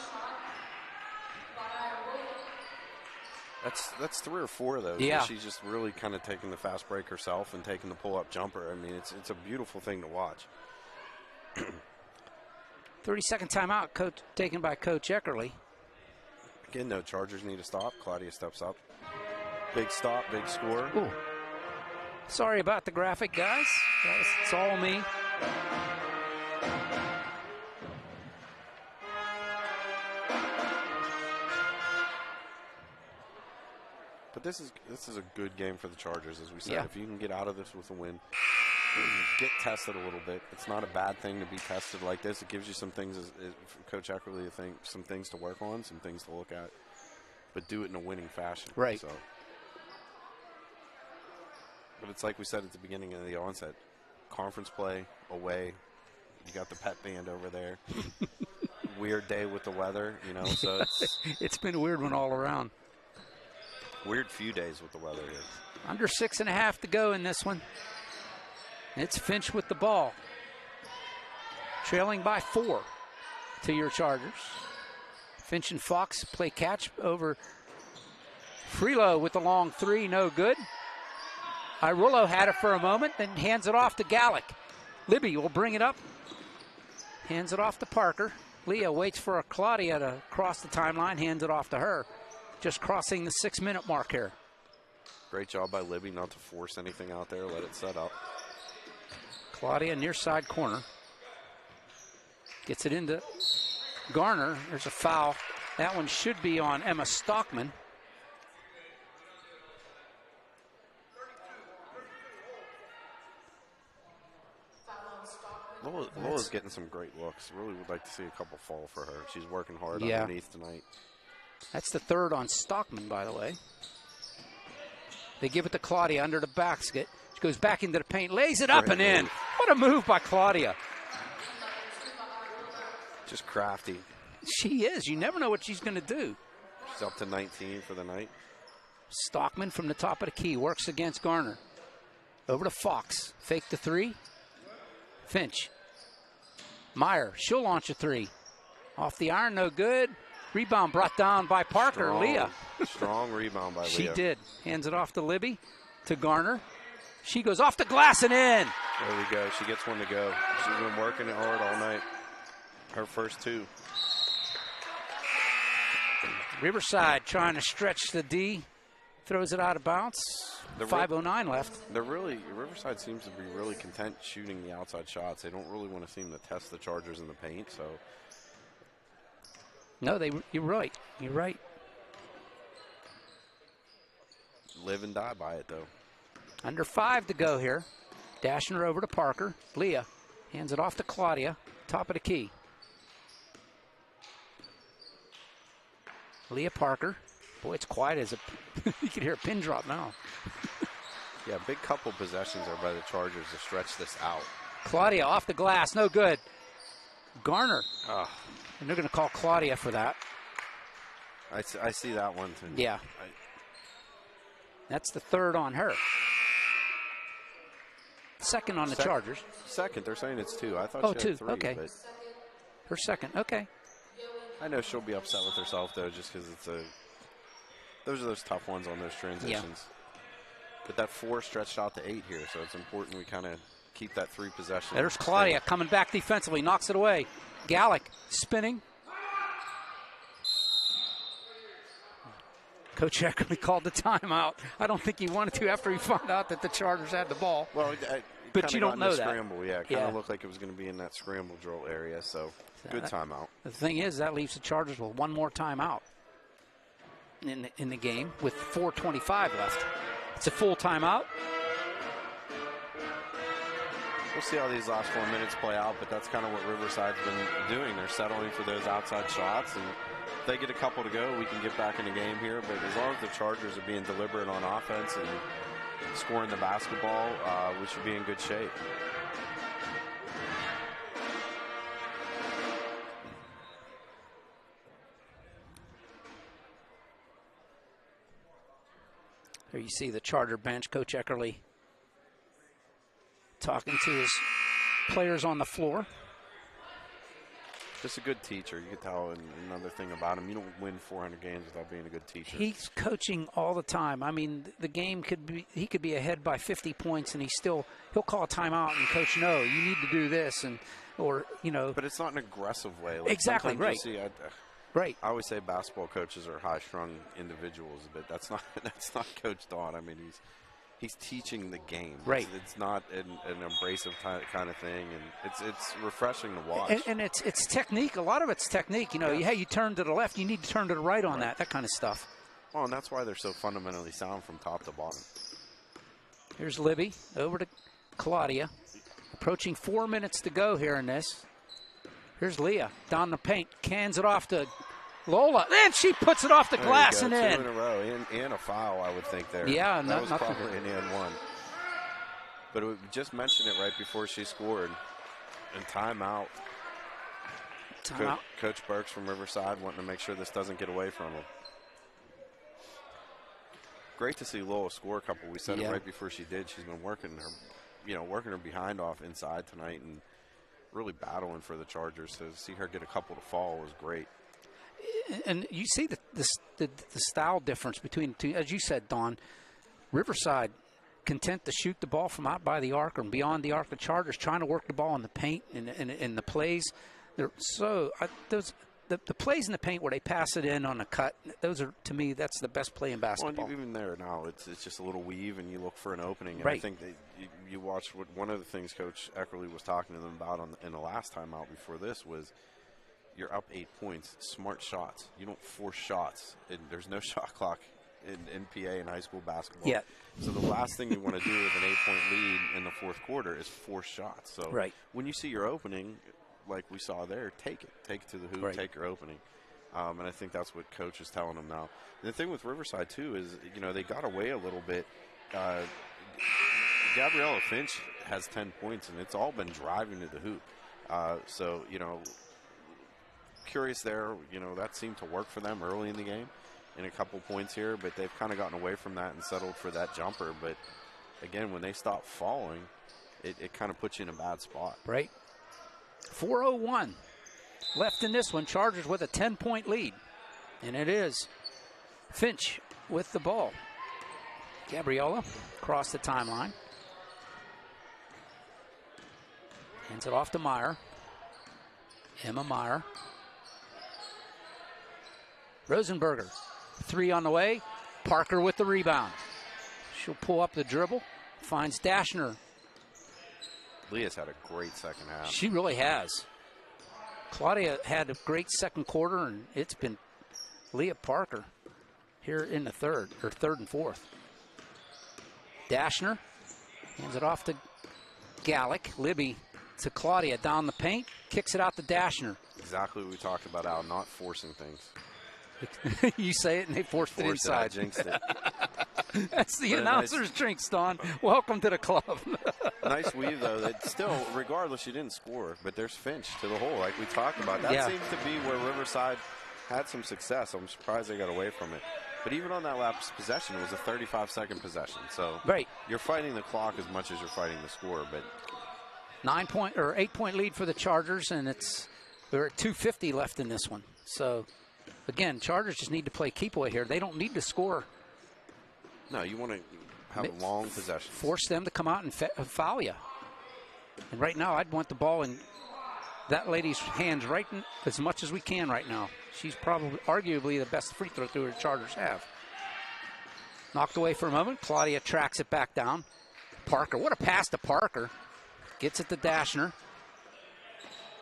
That's 3 or 4 of those. Yeah. She's just really kind of taking the fast break herself and taking the pull-up jumper. I mean, it's a beautiful thing to watch. 30-second timeout taken by Coach Eckerly. Again, no, Chargers need to stop. Claudia steps up. Big stop, big score. Ooh. Sorry about the graphic, guys. It's all me. But this is a good game for the Chargers, as we said. Yeah. If you can get out of this with a win, get tested a little bit. It's not a bad thing to be tested like this. It gives you some things, for Coach Eckerly, to think, some things to work on, some things to look at, but do it in a winning fashion. Right. So. But it's like we said at the beginning of the onset, conference play, away, you got the pet band over there. Weird day with the weather, so it's been a weird one all around. Weird few days with the weather here. Under 6.5 to go in this one. It's Finch with the ball. Trailing by 4 to your Chargers. Finch and Fox play catch over Freelo with the long 3, no good. Irullo had it for a moment, then hands it off to Gallick. Libby will bring it up. Hands it off to Parker. Leah waits for a Claudia to cross the timeline, hands it off to her. Just crossing the 6-minute mark here. Great job by Libby not to force anything out there, let it set up. Claudia near side corner. Gets it into Garner. There's a foul. That one should be on Emma Stockman. Lola's getting some great looks. Really would like to see a couple fall for her. She's working hard Yeah. underneath tonight. That's the 3rd on Stockman, by the way. They give it to Claudia under the basket. She goes back into the paint, lays it up and in. What a move by Claudia. Just crafty. She is. You never know what she's going to do. She's up to 19 for the night. Stockman from the top of the key works against Garner. Over to Fox. Fake the 3. Finch. Meyer. She'll launch a 3. Off the iron, no good. Rebound brought down by Parker. Leah. Strong rebound by Leah. She did. Hands it off to Libby. To Garner. She goes off the glass and in. There we go. She gets one to go. She's been working it hard all night. Her first 2. Riverside trying to stretch the D. Throws it out of bounds. 5:09 left. Riverside seems to be really content shooting the outside shots. They don't really want to seem to test the Chargers in the paint, so. No, you're right. You're right. Live and die by it, though. Under 5 to go here. Dashing her over to Parker. Leah hands it off to Claudia. Top of the key. Leah Parker Boy, it's quiet as a you can hear a pin drop now. Yeah, big couple possessions there by the Chargers to stretch this out. Claudia off the glass, no good. Garner. Oh. And they're going to call Claudia for that. I see that one too. Yeah. That's the third on her. Second on the Chargers. Second, they're saying it's 2. I thought she had 3. Okay. But her second, okay. I know she'll be upset with herself though, just because those are those tough ones on those transitions. Yeah. But that 4 stretched out to 8 here, so it's important we kind of keep that 3 possessions. There's Claudia coming back defensively, knocks it away. Gallic spinning. Coach Eckerly called the timeout. I don't think he wanted to after he found out that the Chargers had the ball. Well, but you don't know that. Scramble, yeah. It kind of looked like it was going to be in that scramble drill area, so good timeout. The thing is, that leaves the Chargers with 1 more timeout in the game with 4:25 left. It's a full timeout. We'll see how these last 4 minutes play out, but that's kind of what Riverside's been doing. They're settling for those outside shots, and if they get a couple to go, we can get back in the game here. But as long as the Chargers are being deliberate on offense and scoring the basketball, we should be in good shape. Here you see the Charger bench, Coach Eckerly talking to his players on the floor. Just a good teacher. You can tell, and another thing about him, you don't win 400 games without being a good teacher. He's coaching all the time. I mean, the game he could be ahead by 50 points, and he'll call a timeout and coach, no, you need to do this, But it's not an aggressive way. Like exactly right. Right. I always say basketball coaches are high-strung individuals, but that's not Coach Don. I mean, he's teaching the game. Right. It's not an abrasive kind of thing, and it's refreshing to watch. And it's technique. A lot of it's technique. Hey, you turn to the left, you need to turn to the right on that kind of stuff. Well, and that's why they're so fundamentally sound from top to bottom. Here's Libby over to Claudia. Approaching 4 minutes to go here in this. Here's Leah down the paint, cans it off to Lola, and she puts it off the glass and in. 2 in a row, and a foul, I would think there. Yeah, that was probably an and one. But we just mentioned it right before she scored. And timeout. Coach Burks from Riverside wanting to make sure this doesn't get away from him. Great to see Lola score a couple. We said it right before she did. She's been working her behind off inside tonight and really battling for the Chargers. So to see her get a couple to fall was great. And you see the style difference between the two. As you said, Don, Riverside content to shoot the ball from out by the arc or beyond the arc. The Chargers trying to work the ball in the paint and the plays. They're so the plays in the paint where they pass it in on a cut. Those are, to me, that's the best play in basketball. Well, even there now, it's just a little weave and you look for an opening. And right. I think that you watch one of the things Coach Eckerly was talking to them about in the last time out before this was. You're up 8 points, smart shots. You don't force shots. There's no shot clock in PA in high school basketball. Yeah. So the last thing you want to do with an 8-point lead in the fourth quarter is force shots. So right. When you see your opening, like we saw there, take it. Take it to the hoop, right. Take your opening. And I think that's what Coach is telling them now. And the thing with Riverside, too, is, they got away a little bit. Gabriella Finch has 10 points, and it's all been driving to the hoop. Curious there, that seemed to work for them early in the game in a couple points here, but they've kind of gotten away from that and settled for that jumper. But again, when they stop falling, it kind of puts you in a bad spot. Right. 4:01 left in this one. Chargers with a 10-point lead, and it is Finch with the ball. Gabriella across the timeline. Hands it off to Meyer. Emma Meyer. Rosenberger, 3 on the way. Parker with the rebound. She'll pull up the dribble. Finds Dashner. Leah's had a great second half. She really has. Claudia had a great second quarter, and it's been Leah Parker here in the third and fourth. Dashner hands it off to Gallic. Libby to Claudia down the paint. Kicks it out to Dashner. Exactly what we talked about, Al, not forcing things. You say it and they forced it inside. Jinxed it. That's the announcer's drinks, Don. Welcome to the club. Nice weave, though. That still, regardless, you didn't score, but there's Finch to the hole, like we talked about. That seems to be where Riverside had some success. I'm surprised they got away from it. But even on that last possession, it was a 35-second possession. So you're fighting the clock as much as you're fighting the score. But 8-point lead for the Chargers, and we're at 2:50 left in this one. So again, Chargers just need to play keep away here. They don't need to score. No, you want to have long possessions. Force them to come out and foul you. And right now, I'd want the ball in that lady's hands as much as we can right now. She's arguably the best free throw thrower the Chargers have. Knocked away for a moment. Claudia tracks it back down. Parker, what a pass to Parker. Gets it to Dashner.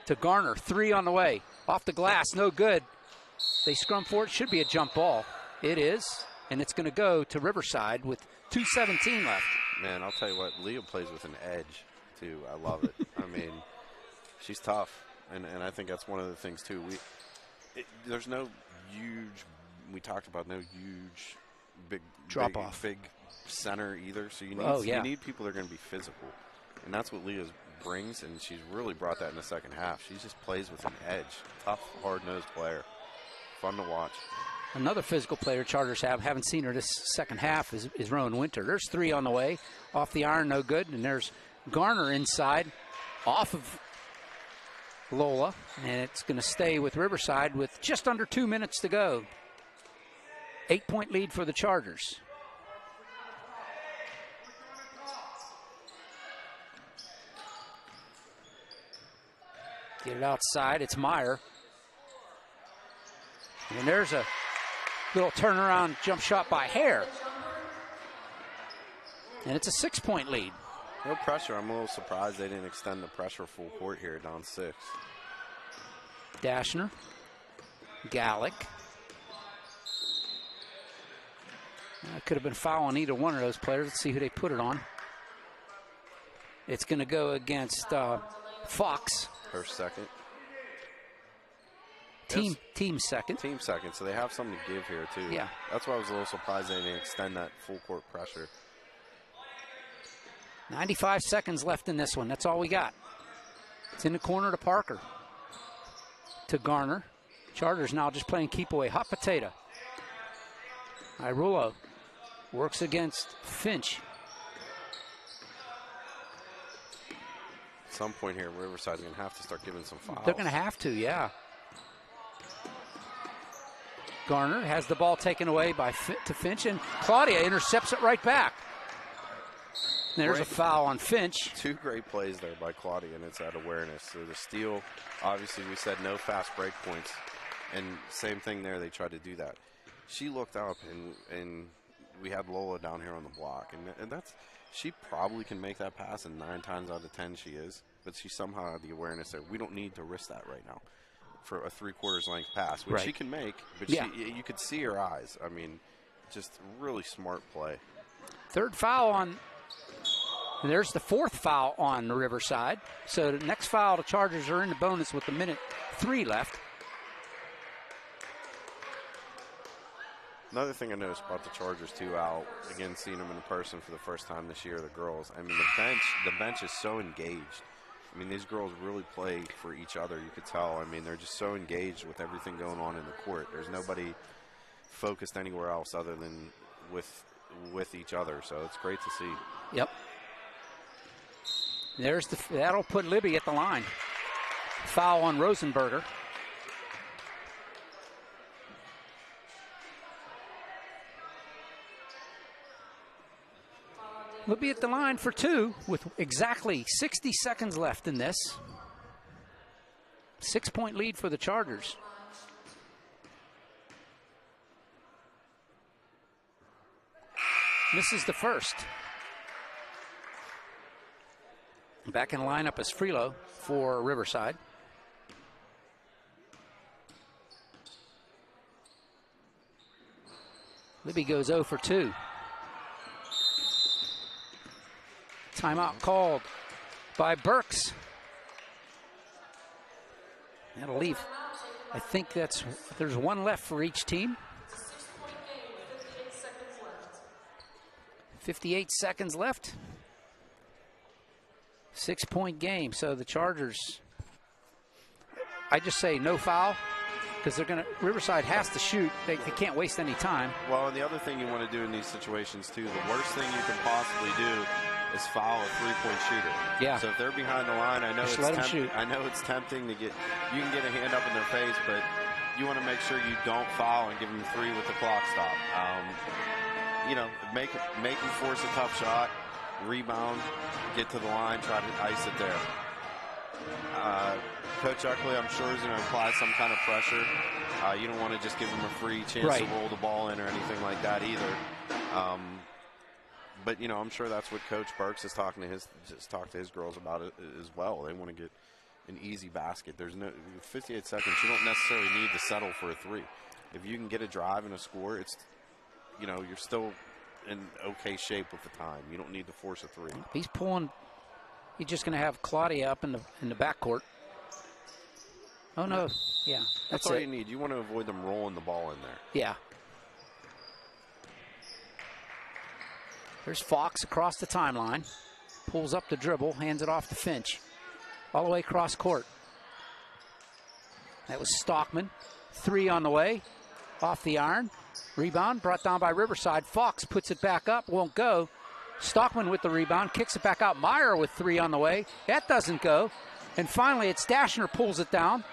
To Garner, 3 on the way. Off the glass, no good. They scrum for it. Should be a jump ball. It is. And it's going to go to Riverside with 2:17 left. Man, I'll tell you what, Leah plays with an edge, too. I love it. I mean, she's tough. And I think that's one of the things, too. There's no huge, we talked about no huge, big drop-off, big center either. So you need people that are going to be physical. And that's what Leah brings, and she's really brought that in the second half. She just plays with an edge. Tough, hard-nosed player. Fun to watch. Another physical player Chargers haven't seen her this second half is Rowan Winter. There's 3 on the way. Off the iron, no good. And there's Garner inside, off of Lola. And it's going to stay with Riverside with just under 2 minutes to go. 8-point lead for the Chargers. Get it outside. It's Meyer. And there's a little turnaround jump shot by Hare. And it's a 6-point lead. No pressure. I'm a little surprised they didn't extend the pressure full court here, down 6. Dashner. Gallick. Could have been foul on either one of those players. Let's see who they put it on. It's going to go against Fox. Her second. Team second. Team second, so they have something to give here, too. Yeah. That's why I was a little surprised they didn't extend that full court pressure. 95 seconds left in this one. That's all we got. It's in the corner to Parker. To Garner. Chargers now just playing keep away. Hot potato. Irulo works against Finch. At some point here, Riverside's going to have to start giving some fouls. They're going to have to, yeah. Garner has the ball taken away to Finch, and Claudia intercepts it right back. There's a foul on Finch. 2 great plays there by Claudia, and it's that awareness. So the steal, obviously we said no fast break points, and same thing there, they tried to do that. She looked up, and we had Lola down here on the block, and she probably can make that pass, and 9 times out of 10 she is, but she somehow had the awareness there. We don't need to risk that right now for a 3/4 length pass, which she can make, but you could see her eyes. I mean, just really smart play. 3rd foul on, and there's the 4th foul on the Riverside. So the next foul, the Chargers are in the bonus with 1:03 left. Another thing I noticed about the Chargers, too, Al, again, seeing them in person for the first time this year, the girls, I mean, the bench is so engaged. I mean, these girls really play for each other, you could tell. I mean, they're just so engaged with everything going on in the court. There's nobody focused anywhere else other than with each other, so it's great to see. Yep. That'll put Libby at the line. Foul on Rosenberger. We'll be at the line for 2 with exactly 60 seconds left in this. 6-point lead for the Chargers. Misses the first. Back in the lineup is Freelo for Riverside. Libby goes 0 for 2. Timeout called by Burks. That'll leave I think there's one left for each team. 58 seconds left. 6-point game. So the Chargers, I just say no foul, because Riverside has to shoot. They can't waste any time. Well, and the other thing you want to do in these situations too, the worst thing you can possibly do is foul a three-point shooter. Yeah. So if they're behind the line, I know Just it's tempting to get. You can get a hand up in their face, but you want to make sure you don't foul and give them three with the clock stop. Make them force a tough shot, rebound, get to the line, try to ice it there. Coach Uckley, I'm sure, is going to apply some kind of pressure. You don't want to just give them a free chance to roll the ball in or anything like that either. But I'm sure that's what Coach Burks is talking to his girls about it as well. They want to get an easy basket. There's 58 seconds. You don't necessarily need to settle for a three. If you can get a drive and a score, it's you're still in okay shape with the time. You don't need to force a three. He's pulling. He's just going to have Claudia up in the backcourt. Oh no! Yeah, that's all you need. You want to avoid them rolling the ball in there. Yeah. There's Fox across the timeline. Pulls up the dribble, hands it off to Finch. All the way across court. That was Stockman. 3 on the way. Off the iron. Rebound brought down by Riverside. Fox puts it back up, won't go. Stockman with the rebound, kicks it back out. Meyer with 3 on the way. That doesn't go. And finally, it's Dashner pulls it down.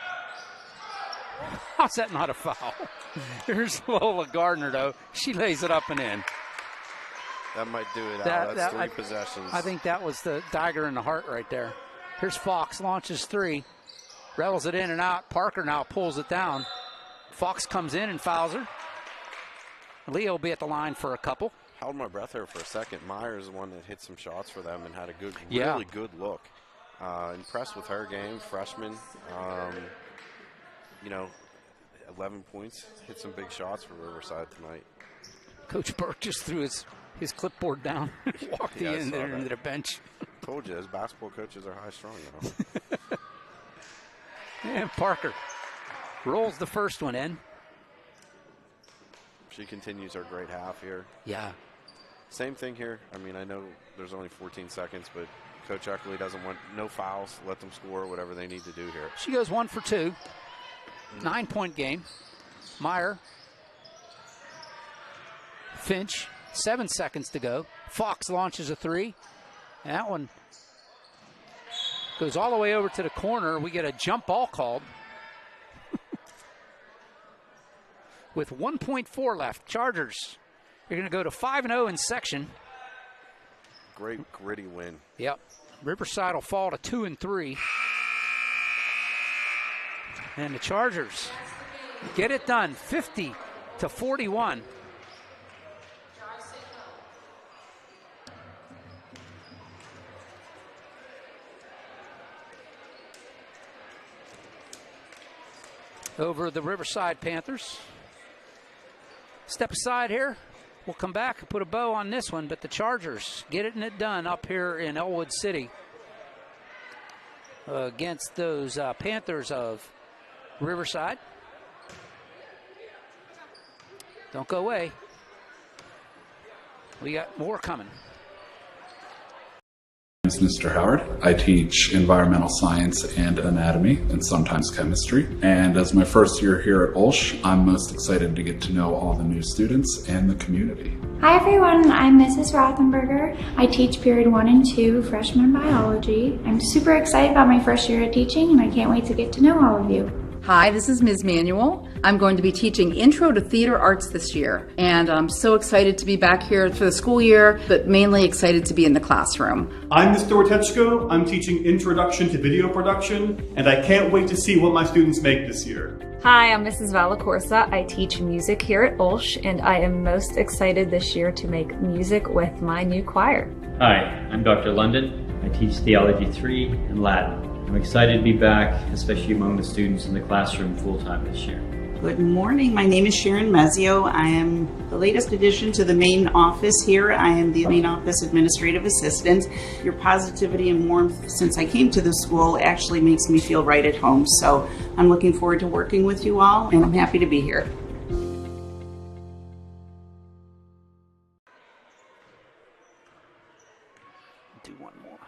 How's that not a foul? Here's Lola Gardner, though. She lays it up and in. That might do it out. That's 3 possessions. I think that was the dagger in the heart right there. Here's Fox, launches 3. Rattles it in and out. Parker now pulls it down. Fox comes in and fouls her. Leo will be at the line for a couple. Held my breath there for a second. Meyer is the one that hit some shots for them and had a really good look. Impressed with her game, freshman. 11 points, hit some big shots for Riverside tonight. Coach Burke just threw his clipboard down, walked in there into the bench. Told you, those basketball coaches are high strung, And Parker rolls the first one in. She continues her great half here. Yeah. Same thing here. I mean, I know there's only 14 seconds, but Coach Uckley doesn't want no fouls. Let them score whatever they need to do here. She goes 1 for 2. 9-point game. Meyer. Finch. 7 seconds to go. Fox launches a 3. That one goes all the way over to the corner. We get a jump ball called. With 1.4 left. Chargers, you're going to go to 5-0 in section. Great gritty win. Yep. Riverside will fall to 2-3. And the Chargers get it done, 50-41. Over the Riverside Panthers. Step aside here. We'll come back and put a bow on this one, but the Chargers getting it done up here in Elwood City against those Panthers of Riverside. Don't go away. We got more coming. My name is Mr. Howard. I teach environmental science and anatomy and sometimes chemistry. And as my first year here at OLSH, I'm most excited to get to know all the new students and the community. Hi everyone, I'm Mrs. Rothenberger. I teach period 1 and 2 freshman biology. I'm super excited about my first year at teaching and I can't wait to get to know all of you. Hi, this is Ms. Manuel. I'm going to be teaching Intro to Theater Arts this year, and I'm so excited to be back here for the school year, but mainly excited to be in the classroom. I'm Mr. Ortechko. I'm teaching Introduction to Video Production, and I can't wait to see what my students make this year. Hi, I'm Mrs. Valacorsa. I teach music here at OLSH, and I am most excited this year to make music with my new choir. Hi, I'm Dr. London. I teach Theology 3 and Latin. I'm excited to be back, especially among the students in the classroom full-time this year. Good morning. My name is Sharon Mezzio. I am the latest addition to the main office here. I am the main office administrative assistant. Your positivity and warmth since I came to the school actually makes me feel right at home. So I'm looking forward to working with you all, and I'm happy to be here. Do one more.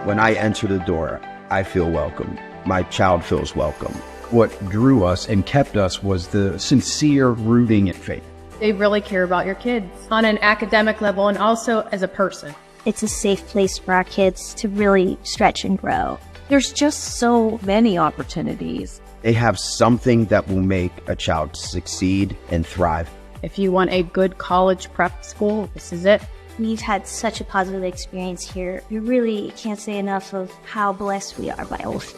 When I enter the door, I feel welcome. My child feels welcome. What drew us and kept us was the sincere rooting and faith. They really care about your kids on an academic level and also as a person. It's a safe place for our kids to really stretch and grow. There's just so many opportunities. They have something that will make a child succeed and thrive. If you want a good college prep school, this is it. We've had such a positive experience here. We really can't say enough of how blessed we are by OLSH.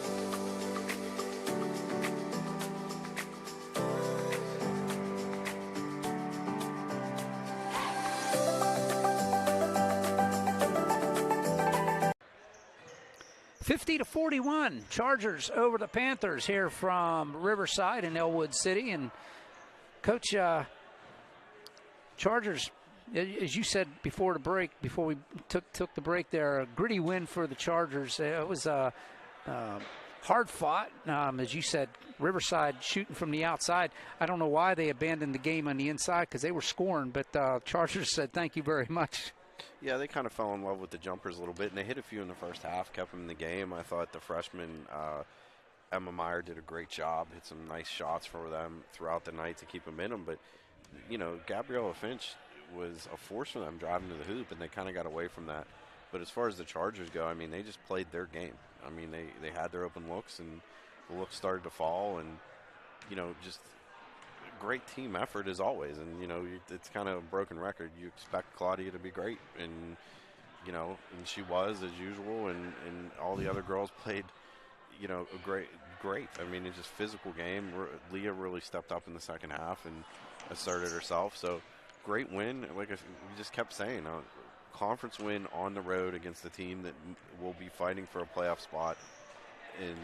$50-41, Chargers over the Panthers here from Riverside in Elwood City. And Coach, Chargers, as you said before the break, before we took the break there, a gritty win for the Chargers. It was hard fought. As you said, Riverside shooting from the outside. I don't know why they abandoned the game on the inside because they were scoring, but Chargers said thank you very much. Yeah, they kind of fell in love with the jumpers a little bit, and they hit a few in the first half, kept them in the game. I thought the freshman, Emma Meyer, did a great job, hit some nice shots for them throughout the night to keep them in them. But, you know, Gabriella Finch was a force for them driving to the hoop, and they kind of got away from that. But as far as the Chargers go, I mean, they just played their game. I mean, they had their open looks, and the looks started to fall, and, you know, just great team effort as always. And, you know, it's kind of a broken record. You expect Claudia to be great, and, you know, and she was as usual, and all the other girls played, you know, great. I mean, it's just physical game. Leah really stepped up in the second half and asserted herself. So great win. Like we just kept saying, conference win on the road against a team that will be fighting for a playoff spot and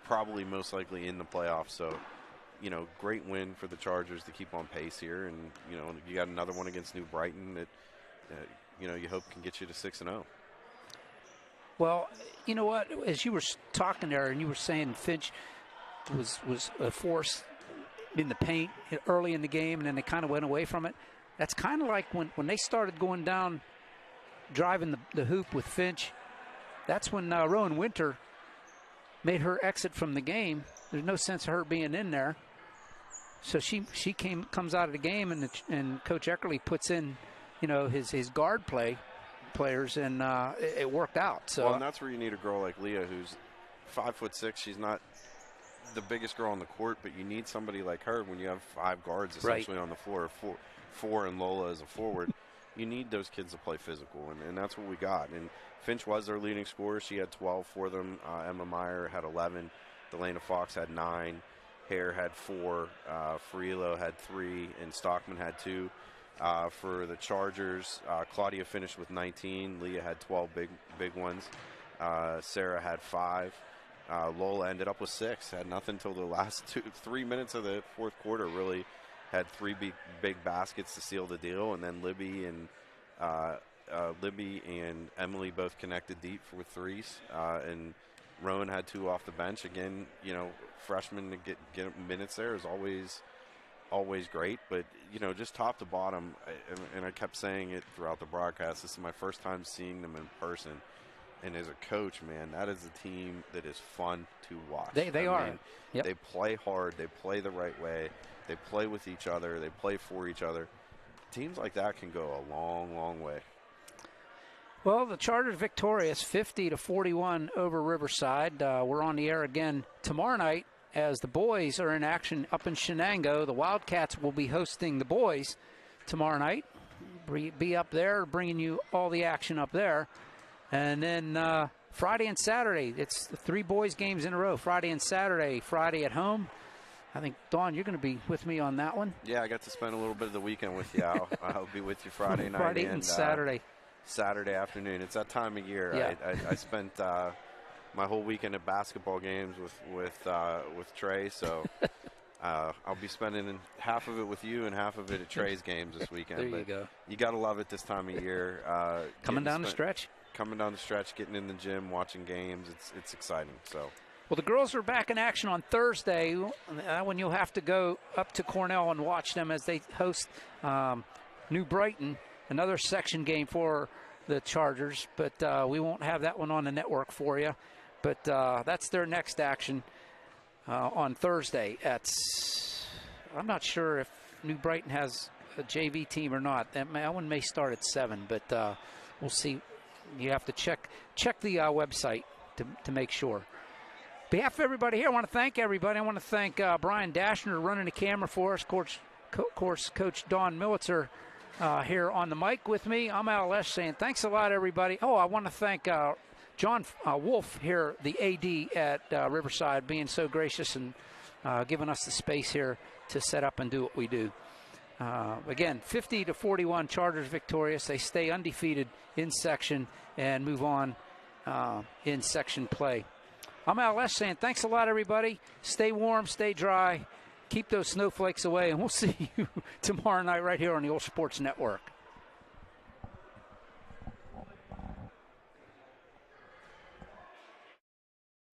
probably most likely in the playoffs. So, you know, great win for the Chargers to keep on pace here. And, you know, you got another one against New Brighton that, you know, you hope can get you to 6-0. Well, you know what? As you were talking there and you were saying Finch was a force in the paint early in the game, and then they kind of went away from it. That's kind of like when they started going down, driving the hoop with Finch. That's when Rowan Winter made her exit from the game. There's no sense of her being in there. So she comes out of the game, and Coach Eckerly puts in, you know, his guard players, and it worked out. So, well, and that's where you need a girl like Leah, who's 5'6". She's not the biggest girl on the court, but you need somebody like her when you have 5 guards essentially on the floor, four and Lola as a forward. You need those kids to play physical, and that's what we got. And Finch was their leading scorer. She had 12 for them. Emma Meyer had 11. Delana Fox had 9. Hare had 4. Frillo had 3. And Stockman had 2. For the Chargers, Claudia finished with 19. Leah had 12 big ones. Sarah had 5. Lola ended up with 6. Had nothing until the last 3 minutes of the fourth quarter. Really had 3 big baskets to seal the deal. And then Libby and Emily both connected deep for 3s. And Rowan had 2 off the bench. Again, you know, freshmen to get minutes there is always great. But, you know, just top to bottom, and I kept saying it throughout the broadcast, this is my first time seeing them in person. And as a coach, man, that is a team that is fun to watch. They are. Yep. They play hard. They play the right way. They play with each other. They play for each other. Teams like that can go a long, long way. Well, the Chargers victorious 50-41 over Riverside. We're on the air again tomorrow night as the boys are in action up in Shenango. The Wildcats will be hosting the boys tomorrow night. Be up there, bringing you all the action up there. And then Friday and Saturday, it's the 3 boys games in a row, Friday and Saturday. Friday at home. I think, Dawn, you're going to be with me on that one. Yeah, I got to spend a little bit of the weekend with you. I'll be with you Friday night and Saturday. Saturday afternoon. It's that time of year. Yeah. I spent my whole weekend at basketball games with Trey, so I'll be spending half of it with you and half of it at Trey's games this weekend. There you go. You got to love it this time of year. Coming down the stretch, getting in the gym, watching games. It's exciting. So. Well, the girls are back in action on Thursday when you'll have to go up to Cornell and watch them as they host New Brighton, another section game for the Chargers. But we won't have that one on the network for you. But that's their next action on Thursday. I'm not sure if New Brighton has a JV team or not. That one may start at 7, but we'll see. You have to check the website to make sure. On behalf of everybody here, I want to thank everybody. I want to thank Brian Dashner running the camera for us. Of course, Coach Don Militzer here on the mic with me. I'm OLSH saying thanks a lot, everybody. Oh, I want to thank John Wolf here, the AD at Riverside, being so gracious and giving us the space here to set up and do what we do. Again, 50-41, Chargers victorious. They stay undefeated in section and move on in section play. I'm OLSH saying thanks a lot, everybody. Stay warm, stay dry, keep those snowflakes away, and we'll see you tomorrow night right here on the OLSH Sports Network.